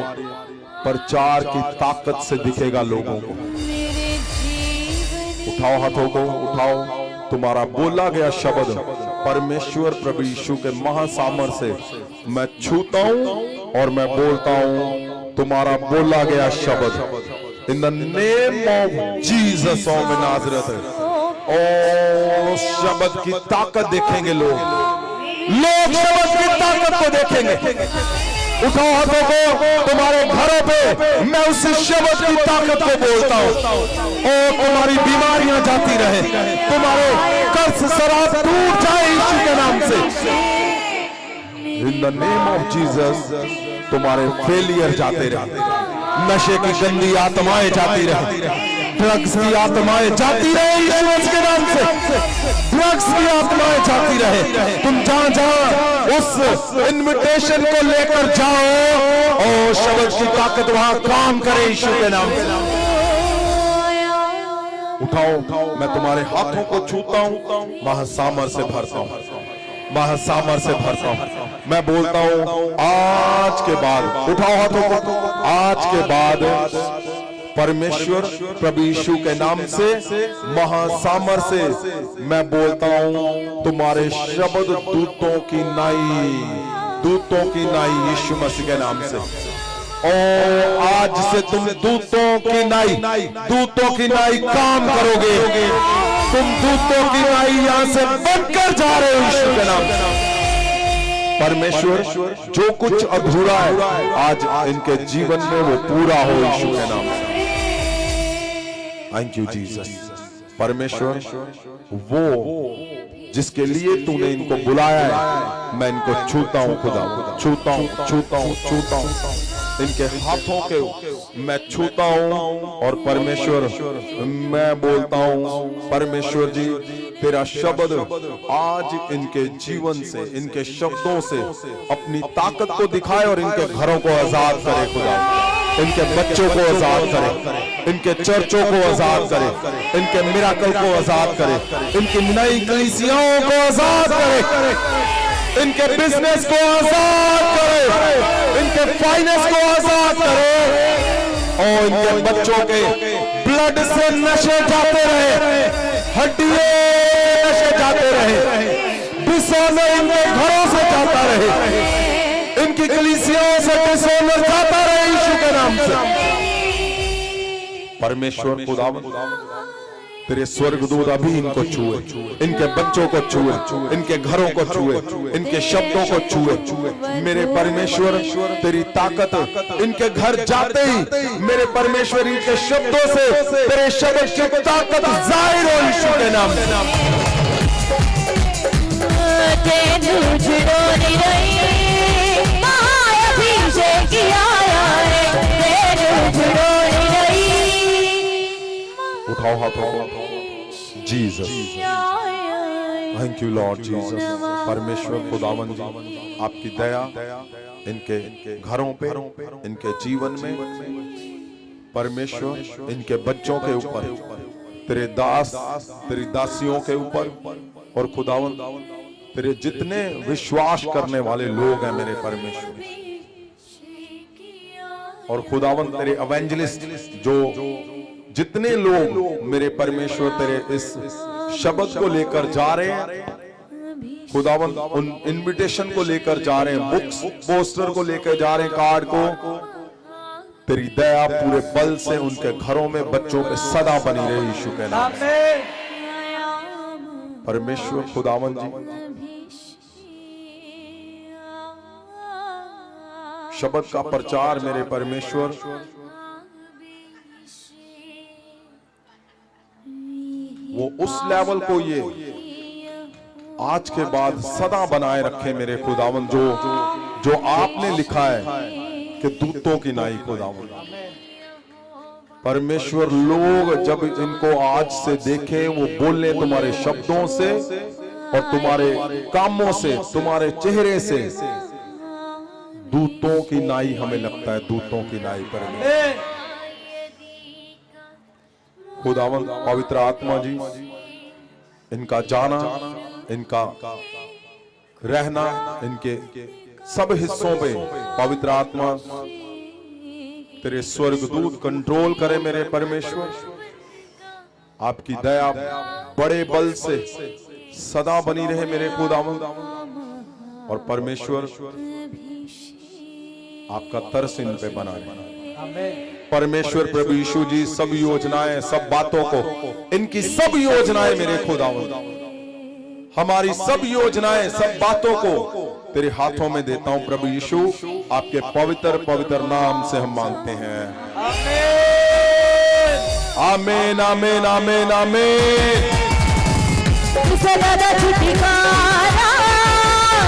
प्रचार की ताकत से दिखेगा लोगों को। उठाओ हाथों को, उठाओ। तुम्हारा बोला गया शब्द परमेश्वर प्रभु यीशु के महासामर्थ से मैं छूता हूं और मैं बोलता हूं, तुम्हारा बोला गया शब्द इन the name of Jesus of Nazareth. और शब्द की ताकत देखेंगे लोग शब्द की ताकत को देखेंगे। उठाओ हाथों को। तुम्हारे घरों पे मैं उस शब्द की ताकत को बोलता हूं और तुम्हारी बीमारियां जाती रहे, तुम्हारे कर्ज शराब टूट जाए यीशु के नाम से। इन द नेम ऑफ जीसस तुम्हारे फेलियर जाते रहे, नशे की गंदी आत्माएं जाती रहे, ड्रग्स की आत्माएं जाती रहे यीशु के नाम से। ड्रग्स की आत्माएं जाती रहे। तुम जहां जहां उस इन्विटेशन को लेकर जाओ और शब्द की ताकत वहां काम करे यीशु के नाम से। उठाओ, मैं तुम्हारे हाथों को छूता हूं, महासामर्थ से भरता हूं, महासामर्थ से भरता हूं। मैं बोलता हूं आज के बाद, उठाओ हाथों को, आज के बाद परमेश्वर प्रभु यीशु के नाम से महासामर्थ से मैं बोलता हूं, तुम्हारे शब्द दूतों की नाई यीशु मसीह के नाम से। और आज से तुम दूतों की नाई काम करोगे। तुम दूतों की नाई यहां से बनकर जा रहे हो यीशु के नाम से। परमेश्वर जो कुछ अधूरा है आज इनके जीवन में वो पूरा हो यीशु के नाम से। Thank you Jesus. परमेश्वर वो जिसके लिए तूने इनको बुलाया है, मैं इनको छूता हूं खुदा, छूता हूं इनके हाथों के मैं छूता हूं। और परमेश्वर मैं बोलता हूं, परमेश्वर जी तेरा शब्द आज इनके जीवन से, इनके शब्दों से अपनी ताकत को दिखाए और इनके घरों को आजाद करे खुदा, इनके बच्चों को आजाद करे, इनके चर्चों को आजाद करे, इनके मिराकल को आजाद करे, इनकी नई कलीसियाओं को आजाद करे, इनके बिजनेस को आजाद करे, इनके फाइनेंस को आजाद करे। और इनके बच्चों के ब्लड से नशे जाते रहे, हड्डियों नशे जाते रहे, डिसऑनर इनके घरों से जाता रहे, इनकी कलीसियाओं से डिसऑनर जाता रहे यीशु के नाम से। परमेश्वर खुदावंद तेरे स्वर्गदूत अभी इनको छुए, इनके बच्चों को छुए, इनके घरों को छुए, इनके शब्दों को छुए। मेरे परमेश्वर तेरी ताकत इनके घर जाते ही मेरे परमेश्वर इनके शब्दों से तेरे शब्द की ताकत जाहिर हो यीशु के नाम से। उठाओ हाथों, Jesus, thank you Lord Jesus. परमेश्वर खुदावंद जी आपकी दया इनके घरों पे, इनके जीवन में, परमेश्वर इनके बच्चों के ऊपर, तेरे दास तेरी दासियों के ऊपर, और खुदावंद तेरे जितने विश्वास करने वाले लोग हैं मेरे परमेश्वर, और खुदावंद तेरे एवेंजलिस्ट जो जितने लोग मेरे परमेश्वर तेरे इस शब्द को लेकर जा रहे हैं खुदावंद, उन इनविटेशन को लेकर जा रहे हैं, बुक्स पोस्टर को लेकर जा रहे हैं, कार्ड को, तेरी दया पूरे बल से उनके घरों में, बच्चों पे सदा बनी रहे यीशु के नाम में। परमेश्वर खुदावंद जी शब्द का प्रचार मेरे परमेश्वर वो उस लेवल को ये आज के बाद सदा बनाए रखे मेरे खुदावन, जो आपने लिखा है कि दूतों की नाई खुदावन। परमेश्वर लोग जब इनको आज से देखें वो बोले तुम्हारे शब्दों से और तुम्हारे कामों से, तुम्हारे चेहरे से, दूतों की नाई हमें लगता है, दूतों की नाई पर खुदावंद पवित्र आत्मा जी इनका जाना, इनका रहना, इनके सब हिस्सों पे पवित्र आत्मा तेरे स्वर्गदूत कंट्रोल करे मेरे परमेश्वर। आपकी दया बड़े बल से सदा बनी रहे मेरे खुदावंद। और परमेश्वर आपका तरस इन पे बना रहे। परमेश्वर प्रभु यीशु जी सब योजनाएं, सब बातों को, इनकी सब योजनाएं मेरे खुदावंद, हमारी सब योजनाएं, सब बातों को तेरे हाथों में देता हूं प्रभु यीशु। आपके पवित्र पवित्र नाम से हम मांगते हैं, आमीन आमीन आमीन आमीन। छुटकारा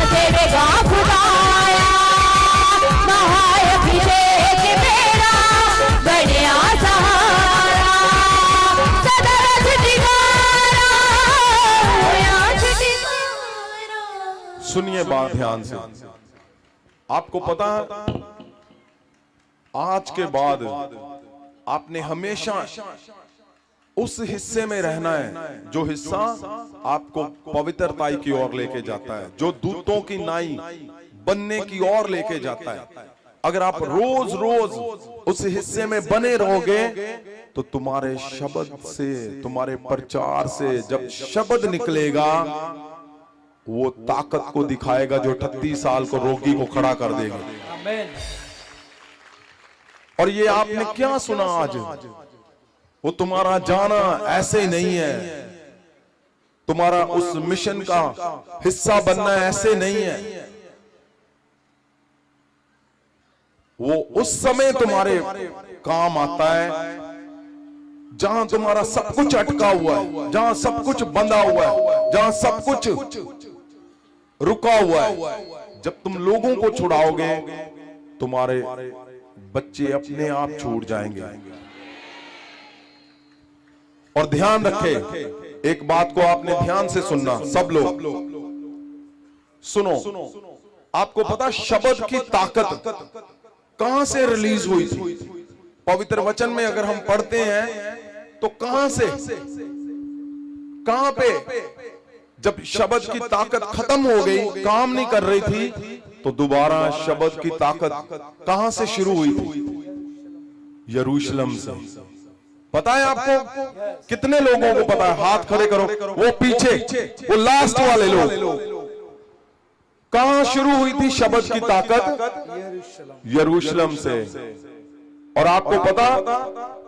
देगा खुदाया, महाअभिषेक मेरा बढ़िया सहारा। सदा छुटकारा छुटकारा। सुनिए बात ध्यान से। आपको पता है आज के बाद आपने हमेशा उस हिस्से में रहना है जो हिस्सा आपको पवित्रताई की ओर लेके जाता है, जो दूतों की नाई बनने की ओर लेके जाता है। अगर आप रोज रोज उस हिस्से में बने रहोगे तो तुम्हारे शब्द से, तुम्हारे प्रचार से जब शब्द निकलेगा वो ताकत को दिखाएगा जो 38 साल को रोगी को खड़ा कर देगा। और ये आपने क्या सुना आज? वो तुम्हारा जाना ऐसे ही नहीं है, तुम्हारा उस मिशन का हिस्सा बनना ऐसे नहीं है। वो उस समय तुम्हारे काम आता है जहां तुम्हारा सब कुछ अटका हुआ है, जहां सब कुछ बंधा हुआ है, जहां सब कुछ रुका हुआ है। जब तुम लोगों को छुड़ाओगे तुम्हारे बच्चे अपने आप छूट जाएंगे। और ध्यान रखे, एक बात को आपने ध्यान से सुनना, सब लोग सुनो। आपको पता शब्द की ताकत कहां से रिलीज हुई थी? पवित्र वचन में अगर हम पढ़ते हैं तो कहां से, कहां पे जब शब्द की ताकत खत्म हो गई, काम नहीं कर रही थी, तो दोबारा शब्द की ताकत कहां से शुरू हुई थी? यरूशलेम से। पता है आपको? कितने लोगों को पता है? हाथ खड़े करो। वो पीछे, वो लास्ट वाले लोग। कहां शुरू हुई थी शब्द की ताकत? यरूशलेम से। और आपको पता,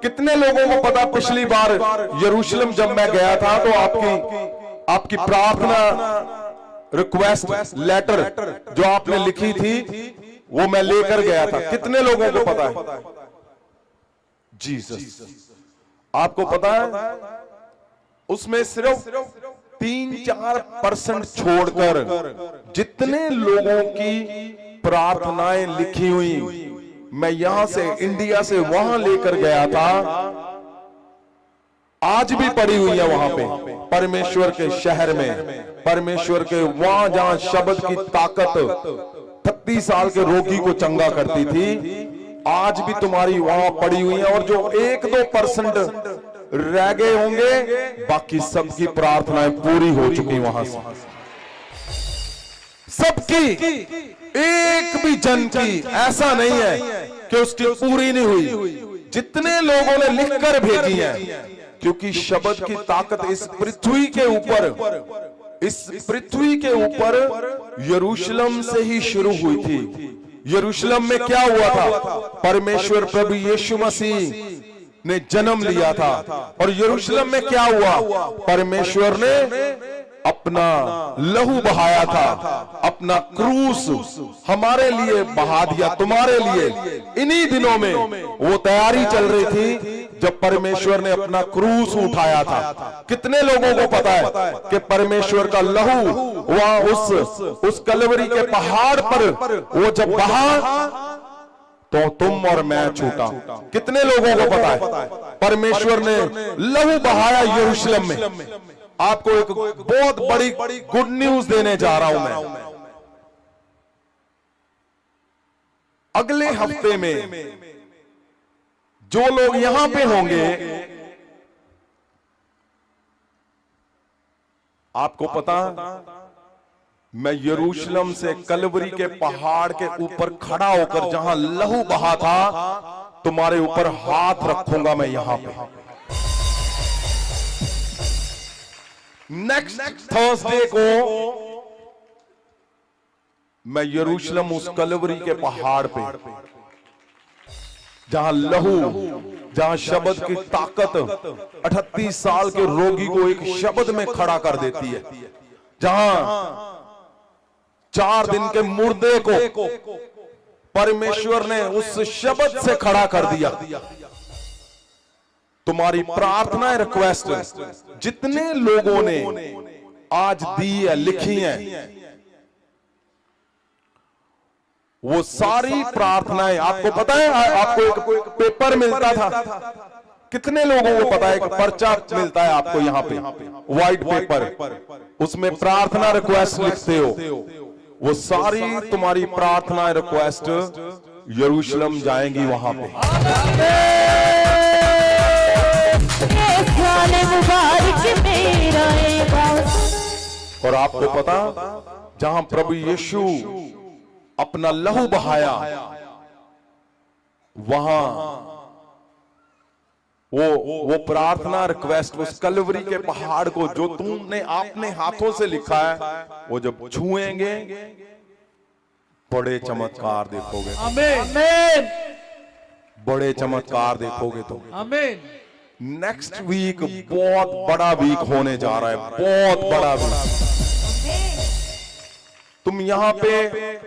कितने लोगों को पता पिछली बार यरूशलेम जब मैं गया था तो आपकी प्रार्थना रिक्वेस्ट लेटर जो आपने लिखी थी वो मैं लेकर गया था। कितने लोगों को पता है? जीसस। आपको पता है उसमें सिर्फ 3-4% छोड़कर जितने लोगों की प्रार्थनाएं लिखी हुई मैं यहां से इंडिया से वहां लेकर गया था, आज भी पड़ी हुई है वहां पे परमेश्वर के शहर में, परमेश्वर के वहां जहां शब्द की ताकत 36 साल के रोगी को चंगा करती थी, आज भी तुम्हारी वहां पड़ी हुई है। और जो 1-2% रह गए होंगे, बाकी सबकी प्रार्थनाएं पूरी हो चुकी वहां से, सबकी, एक भी जन की ऐसा नहीं है कि उसकी पूरी नहीं हुई। जितने लोगों ने लिखकर भेजी है, क्योंकि शब्द की ताकत इस पृथ्वी के ऊपर यरूशलेम से ही शुरू हुई थी। यरूशलेम में क्या हुआ था? परमेश्वर प्रभु यीशु मसीह ने जन्म लिया था। और यरूशलेम में क्या हुआ? परमेश्वर ने अपना लहू बहाया था, अपना क्रूस हमारे लिए बहा दिया, तुम्हारे लिए। इन्हीं दिनों में वो तैयारी चल रही थी जब परमेश्वर ने अपना क्रूस उठाया था। कितने लोगों को पता है कि परमेश्वर का लहू वहां उस कलवरी के पहाड़ पर वो जब बहा तो तुम और मैं छूटा? कितने लोगों को पता है? परमेश्वर ने लहू बहाया यरूशलेम में। आपको एक बहुत बड़ी गुड न्यूज देने जा रहा हूं मैं। अगले हफ्ते में जो लोग यहां पे होंगे, आपको पता मैं यरूशलेम से कलवरी के पहाड़ के ऊपर खड़ा होकर जहां लहू बहा था, तुम्हारे ऊपर हाथ रखूंगा मैं यहां पे। नेक्स्ट थर्सडे को मैं यरूशलेम उस कलवरी के पहाड़ पे, जहां लहू, जहां शब्द की ताकत 38 साल के रोगी को एक शब्द में खड़ा कर देती है, जहां 4 दिन के मुर्दे को परमेश्वर ने उस शब्द से खड़ा कर दिया। तुम्हारी प्रार्थना रिक्वेस्ट जितने लोगों ने आज दी है, लिखी है, वो सारी प्रार्थनाएं, आपको पता है, आपको एक पेपर मिलता था, कितने लोगों को पता है कि पर्चा मिलता है आपको यहाँ पे, व्हाइट पेपर, उसमें प्रार्थना रिक्वेस्ट लिखते हो, वो सारी तुम्हारी प्रार्थना रिक्वेस्ट यरूशलेम जाएंगी वहां पे। और आपको पता, जहां प्रभु यीशु अपना लहू बहाया, वहां वो प्रार्थना रिक्वेस्ट उस कलवरी के पहाड़ को जो तुमने आपने हाथों से लिखा है, वो जब छुएंगे बड़े चमत्कार देखोगे। आमीन। बड़े चमत्कार देखोगे तुम। आमीन। नेक्स्ट वीक बहुत बड़ा वीक होने जा रहा है, बहुत बड़ा वीक। तुम यहां पे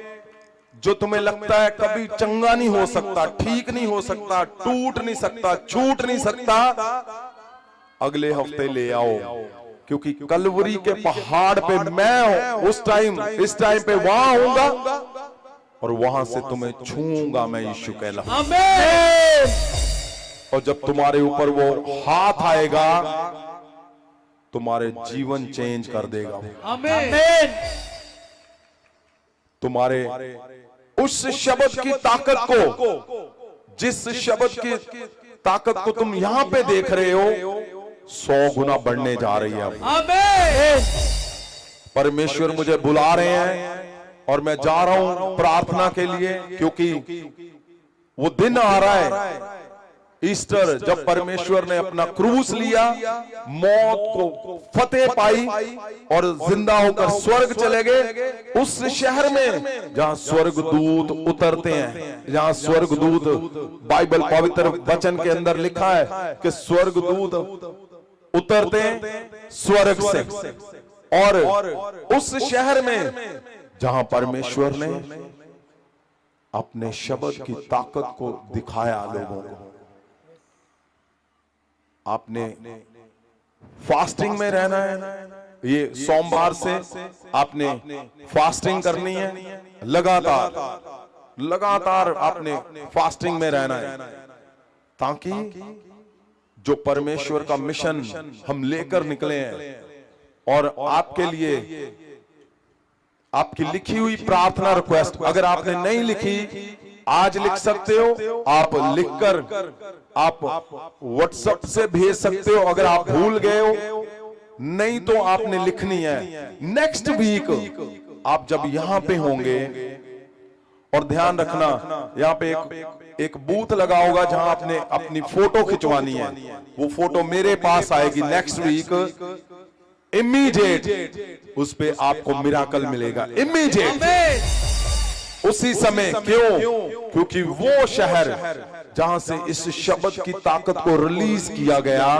जो तुम्हें लगता है कभी चंगा नहीं हो सकता, ठीक नहीं हो सकता, टूट नहीं सकता, छूट नहीं सकता, अगले हफ्ते ले आओ, क्योंकि कलवरी के पहाड़ पे मैं उस टाइम, इस टाइम पे वहां होऊंगा और वहां से तुम्हें छूऊंगा मैं, यीशु कहला। आमीन। और जब तुम्हारे ऊपर वो हाथ आएगा, तुम्हारे जीवन चेंज कर देगा। आमीन। तुम्हारे उस शब्द की ताकत को, जिस शब्द की ताकत को तुम यहां पे देख रहे हो, 100 गुना बढ़ने जा रही है। आमीन। परमेश्वर मुझे बुला रहे हैं और मैं जा रहा हूं प्रार्थना के लिए, क्योंकि वो दिन आ रहा है ईस्टर, जब परमेश्वर ने अपना क्रूस लिया, मौत को फतेह पाई और जिंदा होकर स्वर्ग चले गए। उस शहर में जहां स्वर्गदूत उतरते हैं, जहां स्वर्गदूत, बाइबल पवित्र वचन के अंदर लिखा है कि स्वर्गदूत उतरते हैं स्वर्ग से, और उस शहर में जहां परमेश्वर ने अपने शब्द की ताकत को दिखाया लोगों को। आपने फास्टिंग में रहना है, ये सोमवार से आपने फास्टिंग करनी है, लगातार आपने फास्टिंग में रहना है, ताकि जो परमेश्वर का मिशन हम लेकर निकले हैं, और आपके लिए आपकी लिखी हुई प्रार्थना रिक्वेस्ट, अगर आपने नहीं लिखी, आज लिख सकते हो, आप लिखकर आप व्हाट्सएप से भेज सकते हो। अगर आप भूल गए हो, नहीं तो आपने लिखनी है। नेक्स्ट वीक आप जब यहां पे होंगे, और ध्यान रखना, यहाँ पे एक बूथ लगा होगा जहां आपने अपनी फोटो खिंचवानी है, वो फोटो मेरे पास आएगी नेक्स्ट वीक, इमीडिएट उस पे आपको मिराकल मिलेगा, इमीडिएट उसी समय। क्यों? क्योंकि वो शहर जहां से इस शब्द की ताकत को रिलीज किया गया,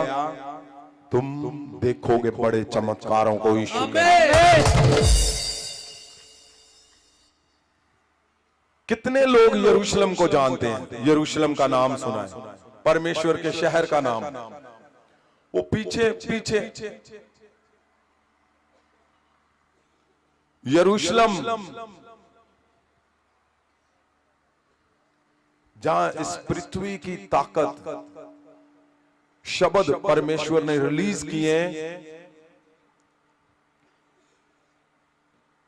तुम देखोगे बड़े चमत्कारों को यीशु के। कितने लोग यरूशलेम को जानते हैं? यरूशलेम का नाम सुना है, परमेश्वर के शहर का नाम। वो पीछे पीछे यरूशलेम, जहां इस पृथ्वी की ताकत, शब्द परमेश्वर ने रिलीज किए,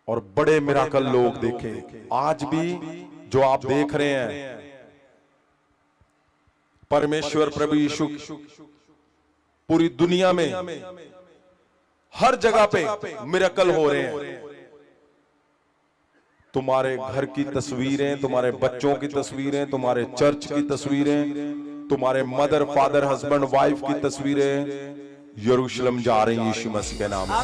और बड़े मिराकल लोग देखे। आज भी जो आप देख रहे हैं, परमेश्वर प्रभु यीशु पूरी दुनिया में हर जगह पे मिराकल हो रहे हैं। तुम्हारे घर की तस्वीरें, तुम्हारे बच्चों की तस्वीरें, तुम्हारे चर्च की तस्वीरें, तुम्हारे मदर फादर हस्बैंड वाइफ की तस्वीरें यरूशलेम जा रही यीशु मसीह के नाम में।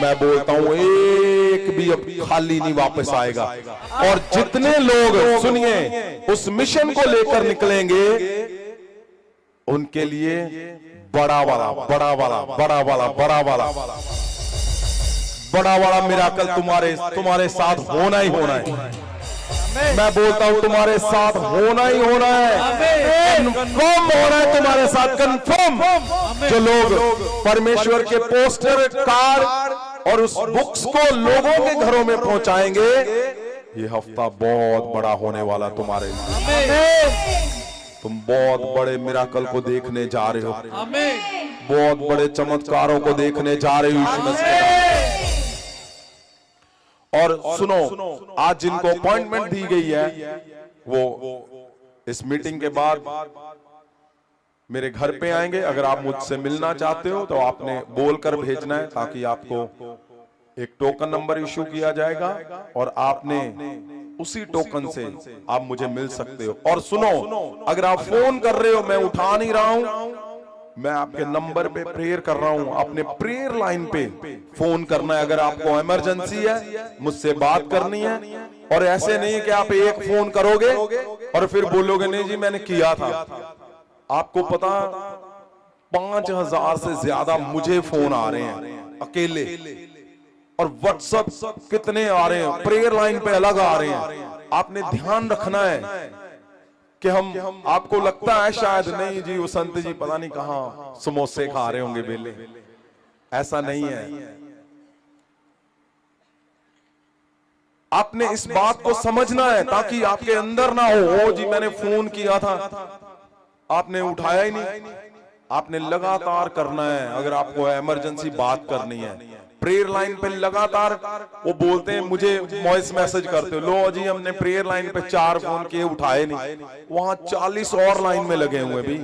मैं बोलता हूं एक भी अब खाली नहीं वापस आएगा। और जितने लोग सुनिए उस मिशन को लेकर निकलेंगे उनके लिए बड़ा वाला बड़ा वाला बड़ा वाला बड़ा वाला बड़ा वाला मिराकल तुम्हारे साथ होना ही होना है। मैं बोलता हूं तुम्हारे साथ होना ही होना है, कन्फर्म होना है तुम्हारे साथ, कन्फर्म। जो लोग परमेश्वर के पोस्टर कार्ड और उस बुक्स को लोगों के घरों में पहुंचाएंगे, ये हफ्ता बहुत बड़ा होने वाला तुम्हारे लिए। तुम बहुत बड़े मिराकल को देखने जा रहे हो, बहुत बड़े चमत्कारों को देखने जा रहे हो यीशु मसीह। और सुनो, आज जिनको अपॉइंटमेंट दी गई है वो इस मीटिंग के बाद मेरे घर पे आएंगे। अगर आप मुझसे मिलना चाहते हो तो आपने बोलकर भेजना है, ताकि आपको एक टोकन नंबर इशू किया जाएगा और आपने उसी टोकन से आप मुझे मिल सकते हो। और सुनो, अगर आप फोन कर रहे हो, मैं उठा नहीं रहा हूं, मैं आपके नंबर पे प्रेयर कर रहा हूं, अपने प्रेयर लाइन पे फोन करना है। अगर आपको इमरजेंसी है, मुझसे बात करनी है। और ऐसे नहीं कि आप एक फोन करोगे और फिर बोलोगे नहीं जी मैंने किया था। आपको पता 5000 से ज्यादा मुझे फोन आ रहे हैं अकेले, और व्हाट्सएप कितने आ रहे हैं, प्रेयर लाइन पे अलग आ रहे हैं। आपने ध्यान रखना है कि हम आपको लगता है शायद नहीं जी वो संत जी पता नहीं कहां समोसे खा रहे होंगे बेले, ऐसा नहीं है। आपने इस बात को समझना है ताकि आपके अंदर ना हो ओ जी मैंने फोन किया था आपने उठाया ही नहीं। आपने लगातार करना है। अगर आपको इमरजेंसी बात करनी है, प्रेयर लाइन पे लगातार वो बोलते हैं, मुझे वॉइस मैसेज करते हो, लो जी हमने प्रेयर लाइन पे 4 फोन किए उठाए नहीं, वहां 40 और लाइन में लगे हुए भी।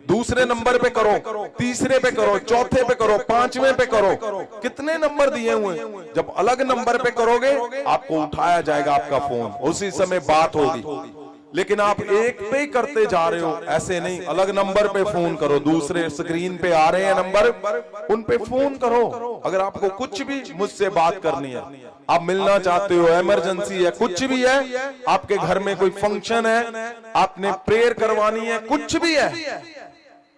दूसरे नंबर पे करो, तीसरे पे करो, चौथे पे करो, 5वें पे करो, कितने नंबर दिए हुए। जब अलग नंबर पे करोगे आपको उठाया जाएगा आपका फोन, उसी समय बात होगी। लेकिन आप एक पे ही करते जा रहे हो, ऐसे नहीं। अलग नंबर पे फोन करो, दूसरे स्क्रीन पे आ रहे हैं नंबर, उन पे फोन करो। अगर आपको कुछ भी मुझसे बात करनी है, आप मिलना चाहते हो, इमरजेंसी है, कुछ भी है, आपके घर में कोई फंक्शन है, आपने प्रेयर करवानी है, कुछ भी है,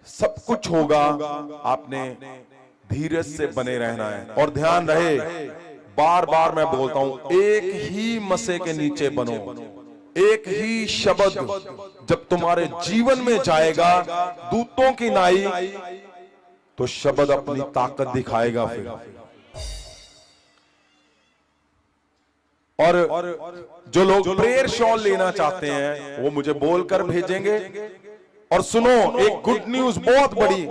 सब कुछ होगा। आपने धीरज से बने रहना है। और ध्यान रहे, बार बार मैं बोलता हूं, एक ही मसे के नीचे बनो। एक ही शब्द जब तुम्हारे जीवन में जाएगा, दूतों की नाई, तो शब्द अपनी ताकत दिखाएगा फिर। और जो लोग प्रेयर शॉल लेना चाहते हैं वो मुझे बोलकर भेजेंगे। और सुनो, एक गुड न्यूज बहुत बड़ी,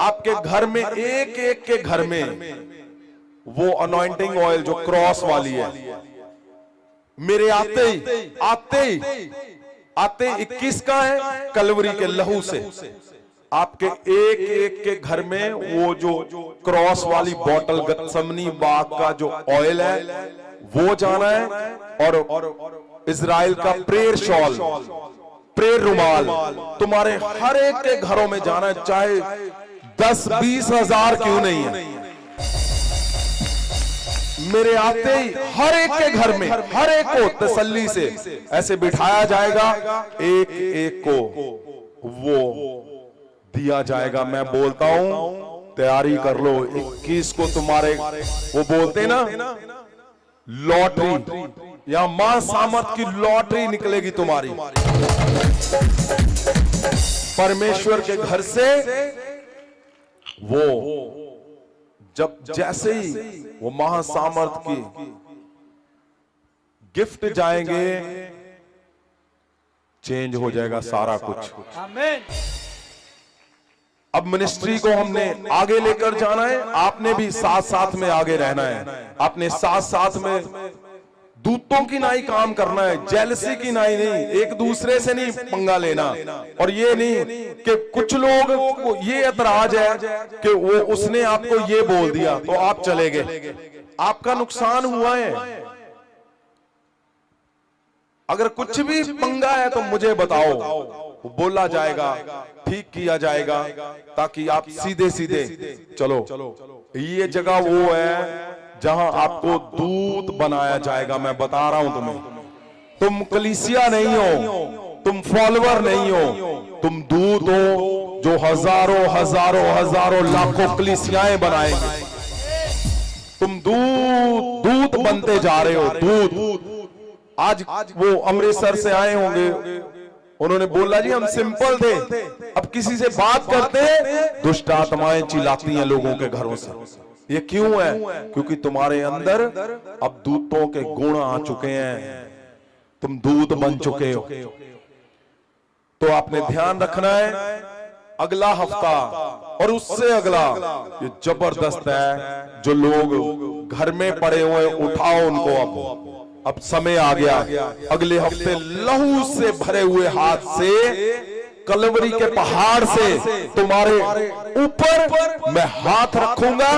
आपके घर में एक एक के घर में वो अनॉइंटिंग ऑयल जो क्रॉस वाली है, मेरे आते 21 का है, कलवरी के लहू से आपके एक एक के घर में वो जो क्रॉस वाली बोतल गत्समनी बाग का जो ऑयल है वो जाना है। और इजराइल का प्रेयर शॉल, प्रेयर रुमाल तुम्हारे हर एक के घरों में जाना है, चाहे 10-20 हजार क्यों नहीं है। मेरे आते ही हर एक के घर में हर एक को तसल्ली से ऐसे बिठाया जाएगा, एक एक को वो दिया जाएगा। मैं बोलता हूं तैयारी कर लो, 21 को तुम्हारे वो बोलते ना लॉटरी, या मां सामर्थ की लॉटरी निकलेगी तुम्हारी। परमेश्वर के घर से वो जब जैसे ही वो महासामर्थ की गिफ्ट जाएंगे, चेंज हो जाएगा सारा कुछ। आमीन। अब मिनिस्ट्री को हमने आगे लेकर जाना है, आपने भी साथ साथ में आगे रहना है। आपने साथ साथ में दूतों की नाई काम करना है, जेलसी की नाई नहीं, एक दूसरे से नहीं पंगा लेना। और ये नहीं कि कुछ लोग को ये एतराज है कि वो उसने आपको ये बोल दिया तो आप चले गए, आपका नुकसान हुआ है। अगर कुछ भी पंगा है तो मुझे बताओ, वो बोला जाएगा, ठीक किया जाएगा, ताकि आप सीधे सीधे चलो। ये जगह वो है जहां आपको दूत बनाया जाएगा। मैं बता रहा हूं तुम्हें, तुम कलीसिया नहीं हो, तुम फॉलोअर नहीं हो, तुम दूत हो जो हजारों हजारों हजारों लाखों कलीसियाएं बनाएंगे। तुम दूत बनते जा रहे हो, दूत। आज वो अमृतसर से आए होंगे, उन्होंने बोला जी हम सिंपल थे, अब किसी से बात करते दुष्ट आत्माएं चिल्लाती हैं लोगों के घरों से। ये क्यों है? क्योंकि तुम्हारे अंदर अब दूतों के गुण आ चुके हैं, तुम दूत बन चुके हो। तो आपने ध्यान रखना है, अगला हफ्ता और उससे अगला ये जबरदस्त है। जो लोग घर में पड़े हुए उठाओ उनको, अब समय आ गया। अगले हफ्ते लहू से भरे हुए हाथ से कलवरी के पहाड़ से तुम्हारे ऊपर मैं हाथ रखूंगा।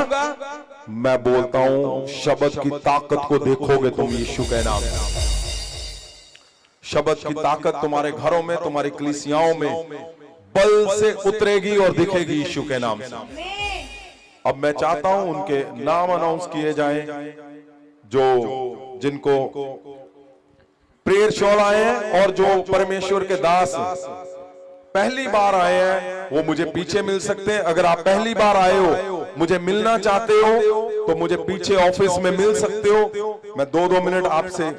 मैं बोलता हूं शब्द की ताकत को देखोगे तुम यीशु के नाम से। शब्द की ताकत तुम्हारे घरों में, तुम्हारी कलीसियाओं में बल से उतरेगी और दिखेगी यीशु के नाम से। अब मैं चाहता हूं उनके नाम अनाउंस किए जाएं, जो जिनको प्रेयर शॉल आए हैं, और जो परमेश्वर के दास पहली बार आए हैं वो मुझे पीछे मिल सकते हैं। अगर आप पहली बार आए हो, मुझे मिलना चाहते हो, तो मुझे पीछे ऑफिस में मिल सकते हो। मैं 2-2 मिनट आपसे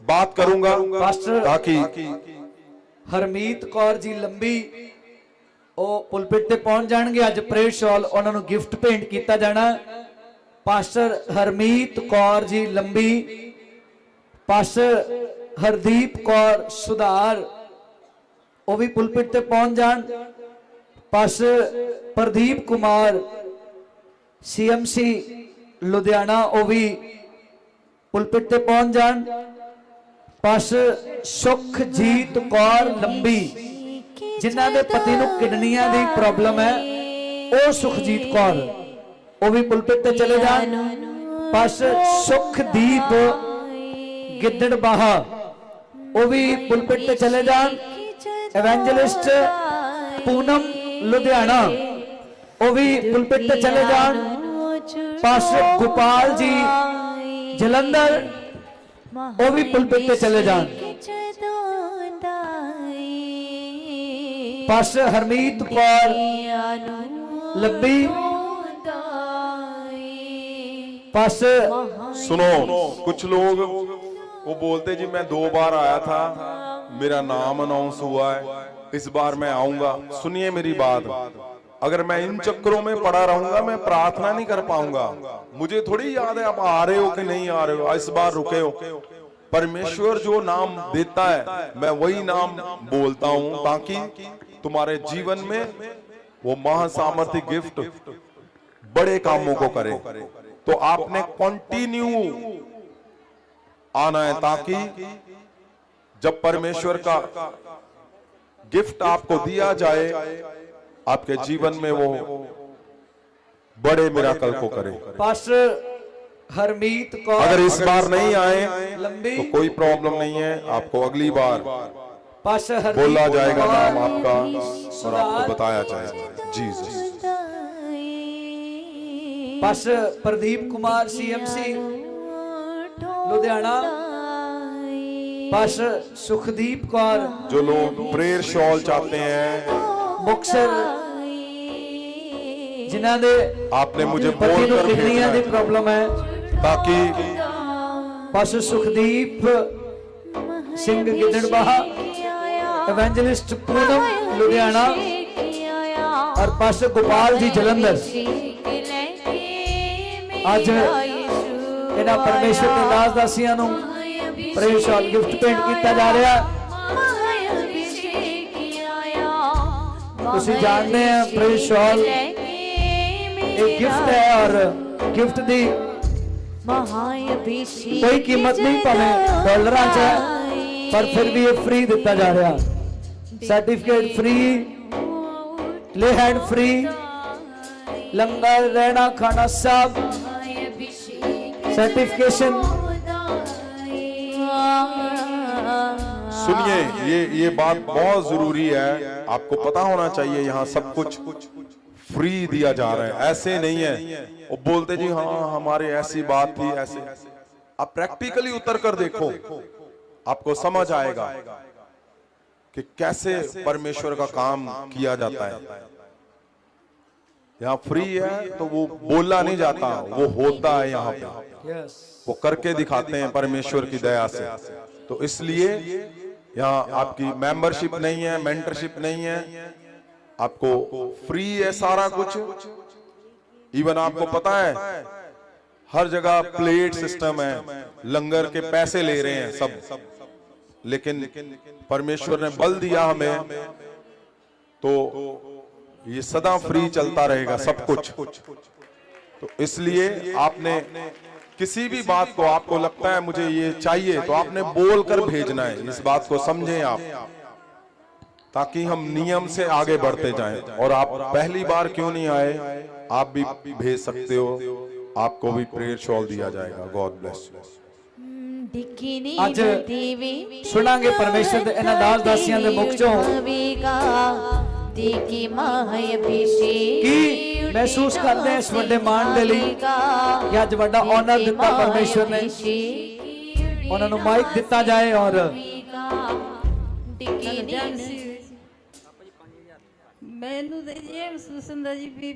बात करूंगा, ताकि हरमीत कौर जी लंबी ਉਹ ਪੁਲਪਿਟ ਤੇ ਪਹੁੰਚ ਜਾਣਗੇ। ਅੱਜ ਪ੍ਰੇਅਰ ਸ਼ਾਲ ਉਹਨਾਂ ਨੂੰ ਗਿਫਟ ਭੇਂਟ ਕੀਤਾ ਜਾਣਾ। ਪਾਸਟਰ ਹਰਮੀਤ ਕੌਰ ਜੀ ਲੰਬੀ, ਪਾਸਟਰ ਹਰਦੀਪ ਕੌਰ ਸੁਧਾਰ ਉਹ ਵੀ ਪੁਲਪਿਟ ਤੇ ਪਹੁੰਚ ਜਾਣ। ਪਾਸਟਰ ਪ੍ਰਦੀਪ ਕੁਮਾਰ CMC ਲੁਧਿਆਣਾ ਉਹ ਵੀ ਪੁਲਪਿਟ ਤੇ ਪਹੁੰਚ ਜਾਣ। ਪਾਸਟਰ ਸੁਖਜੀਤ ਕੌਰ ਲੰਬੀ जिन्हां दे पति नूं किडनियां दी प्रॉब्लम है, ओ सुखजीत कौर वो भी पुलपिट ते चले जान। पास्टर सुखदीप गिद्दड़बाहा वो भी पुलपिट ते चले जान। एवेंजलिस्ट पूनम लुधियाना वो भी पुलपिट ते चले जान। पास्टर गोपाल जी जलंधर वो भी पुलपिट ते चले जान। पास्टर हरमीत कौर लंबी, पास्टर सुनो, कुछ लोग वो बोलते जी मैं 2 बार आया था, मेरा नाम अनाउंस हुआ है, इस बार मैं आऊंगा। सुनिए मेरी बात, अगर मैं इन चक्करों में पड़ा रहूंगा मैं प्रार्थना नहीं कर पाऊंगा। मुझे थोड़ी याद है आप आ रहे हो कि नहीं आ रहे हो, इस बार रुके हो। परमेश्वर जो नाम देता है मैं वही नाम बोलता हूं, ताकि तुम्हारे जीवन में वो महासामर्थ्य गिफ्ट बड़े कामों को करे। तो आपने कंटिन्यू आना है, ताकि जब परमेश्वर का गिफ्ट आपको दिया जाए आपके जीवन में वो बड़े मिराकल को करे। पास्टर हरमीत कौर अगर इस बार नहीं आए लंबी तो कोई प्रॉब्लम नहीं है, आपको अगली बार पास्टर बोला जाएगा नाम आपका और आपको बताया जाएगा। Jesus. Pastor Pradeep Kumar CMC Ludhiana, pastor Sukhdeep Kaur जो लोग प्रेयर शॉल चाहते हैं, मुक्तसर जिन्हां दे आपने मुझे पति बोल नूं कर किडनियां दी भेजना, प्रॉब्लम है। ताकि पास्टर सुखदीप सिंह गिद्दड़बाहा, एवेंजलिस्ट पूनम लुधियाना और पास्टर गोपाल जी जलंधर आज इन्हां परमेश्वर के दास दासियां नूं प्रेयर शॉल गिफ्ट भेंट किया जा रहा है। तुसीं जानते हैं प्रेयर शॉल एक गिफ्ट है और गिफ्ट दी कोई कीमत नहीं, भावें डॉलरां च है, पर फिर भी ये फ्री दिता जा रहा। सर्टिफिकेट फ्री, ले हैंड फ्री, लंगर रहना खाना सब, सर्टिफिकेशन सुनिए, ये बात बहुत जरूरी है, आपको पता होना चाहिए। यहाँ सब कुछ फ्री दिया जा रहा है, ऐसे नहीं है वो बोलते जी हाँ हमारे ऐसी बात थी ऐसे। आप प्रैक्टिकली उतर कर देखो, आपको समझ आएगा कि कैसे परमेश्वर का काम किया जाता है। यहाँ फ्री है तो वो बोला नहीं जाता, वो होता है यहाँ पे, यस वो करके दिखाते हैं परमेश्वर की दया से। तो इसलिए यहाँ आपकी मेंबरशिप नहीं है, मेंटरशिप नहीं है, आपको फ्री है सारा कुछ। इवन आपको पता है हर जगह प्लेट सिस्टम है, लंगर के पैसे ले रहे हैं सब, लेकिन परमेश्वर ने बल दिया हमें तो ये सदा फ्री चलता रहेगा सब कुछ। तो इसलिए आपने किसी भी बात को, आपको लगता है मुझे ये चाहिए, तो आपने बोल कर भेजना है। इस बात को समझें आप, ताकि हम नियम से आगे बढ़ते जाएं। और आप पहली बार क्यों नहीं आए, आप भी भेज सकते हो, आपको भी प्रेयर शॉल दिया जाएगा। God bless you. ਅੱਜ ਸੁਣਾਂਗੇ ਪਰਮੇਸ਼ਰ ਦੇ ਇਹਨਾਂ ਦਾਸ ਦਾਸੀਆਂ ਦੇ ਮੁਖ ਚੋਂ ਕੀ ਮਹਿਸੂਸ ਕਰਦੇ ਇਸ ਵੱਡੇ ਮਾਣ ਦੇ ਲਈ ਕਿ ਅੱਜ ਵੱਡਾ ਆਨਰ ਦਿੱਤਾ ਪਰਮੇਸ਼ਰ ਨੇ। ਉਹਨਾਂ ਨੂੰ ਮਾਈਕ ਦਿੱਤਾ ਜਾਏ ਔਰ ਮੈਨੂੰ ਤਾਂ ਇਹ ਮਹਿਸੂਸ ਹੁੰਦਾ ਜੀ ਵੀ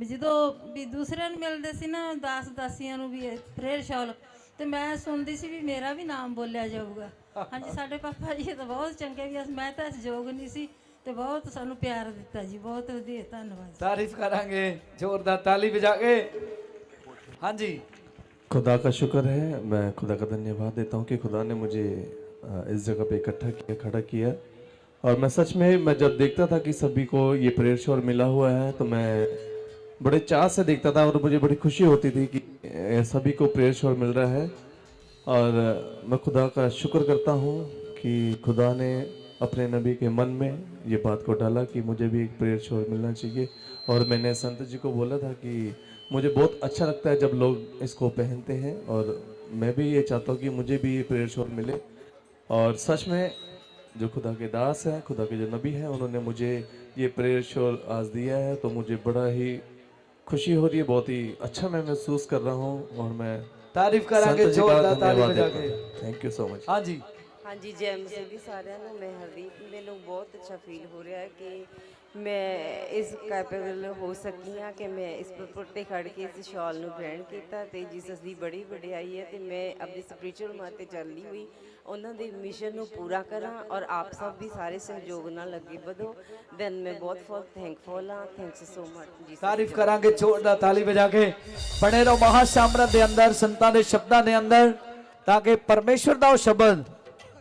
ਜਦੋਂ ਵੀ ਦੂਸਰਿਆਂ ਨੂੰ ਮਿਲਦੇ ਸੀ ਨਾ ਦਾਸ ਦਾਸੀਆਂ ਨੂੰ ਵੀ ਪ੍ਰੇਅਰ ਸ਼ਾਲ, ਤੇ ਮੈਂ ਸੁਣਦੀ ਸੀ ਵੀ ਮੇਰਾ ਵੀ ਨਾਮ ਬੋਲਿਆ ਜਾਊਗਾ। ਹਾਂਜੀ ਸਾਡੇ ਪਾਪਾ ਜੀ ਤਾਂ ਬਹੁਤ ਚੰਗੇ ਵੀ, ਮੈਂ ਤਾਂ ਇਸ ਯੋਗ ਨਹੀਂ ਸੀ ਤੇ ਬਹੁਤ ਸਾਨੂੰ ਪਿਆਰ ਦਿੱਤਾ ਜੀ, ਬਹੁਤ ਵਧੀਆ ਧੰਨਵਾਦ। तारीफ करेंगे जोरदार ताली बजा के। हाँ जी, खुदा का शुक्र है, मैं खुदा का धन्यवाद देता हूँ कि खुदा ने मुझे इस जगह पे इकट्ठा किया, खड़ा किया। और मैं सच में, मैं जब देखता था कि सभी को ये प्रेयर शॉल मिला हुआ है तो मैं बड़े चाह से देखता था और मुझे बड़ी खुशी होती थी कि सभी को प्रेयर शॉल मिल रहा है। और मैं खुदा का शुक्र करता हूँ कि खुदा ने अपने नबी के मन में ये बात को डाला कि मुझे भी एक प्रेयर शॉल मिलना चाहिए। और मैंने संत जी को बोला था कि मुझे बहुत अच्छा लगता है जब लोग इसको पहनते हैं, और मैं भी ये चाहता हूँ कि मुझे भी ये प्रेयर शॉल मिले। और सच में जो खुदा के दास हैं, खुदा के जो नबी हैं, उन्होंने मुझे ये प्रेयर शॉल आज दिया है तो मुझे बड़ा ही खुशी हो रही है, बहुत ही अच्छा मैं महसूस कर रहा हूँ। और मैं तारीफ करेंगे जोरदार ताली बजा के। Thank you so much. हाँ जी, हाँ जी, जय मसीह दी सारिਆਂ ਨੂੰ। मैं हरदीप, मैनू बहुत अच्छा फील हो रहा है कि मैं इस कैपेबल हो सकी हाँ कि मैं इस पुल ते खड़ के इस शॉल ਨੂੰ ग्रहण किया। तो जीसस की बड़ी वडियाई है। तो मैं अपनी स्पिरिचुअल माँ ते चलती हुई उन्होंने मिशन ਨੂੰ पूरा करा और आप सब भी सारे सहयोग ਨਾਲ ਅੱਗੇ ਵਧੋ। then मैं बहुत थैंकफुल हाँ। थैंक्स सो मच जी। तारीफ करांगे जोरदार ताली बजा के। बने रहो महासामरात ਦੇ ਅੰਦਰ, ਸੰਤਾਂ ਦੇ ਸ਼ਬਦਾਂ ਦੇ ਅੰਦਰ, ਤਾਂ ਕਿ ਪਰਮੇਸ਼ਵਰ ਦਾ ਉਹ ਸ਼ਬਦ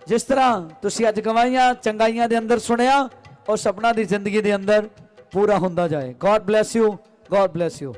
ਜਿਸ ਤਰ੍ਹਾਂ ਤੁਸੀਂ ਅੱਜ ਗਵਾਹੀਆਂ ਚੰਗਾਈਆਂ ਦੇ ਅੰਦਰ ਸੁਣਿਆ, ਉਹ ਸਪਨਾ ਦੀ ਜ਼ਿੰਦਗੀ ਦੇ ਅੰਦਰ ਪੂਰਾ ਹੁੰਦਾ ਜਾਏ। God bless you, God bless you.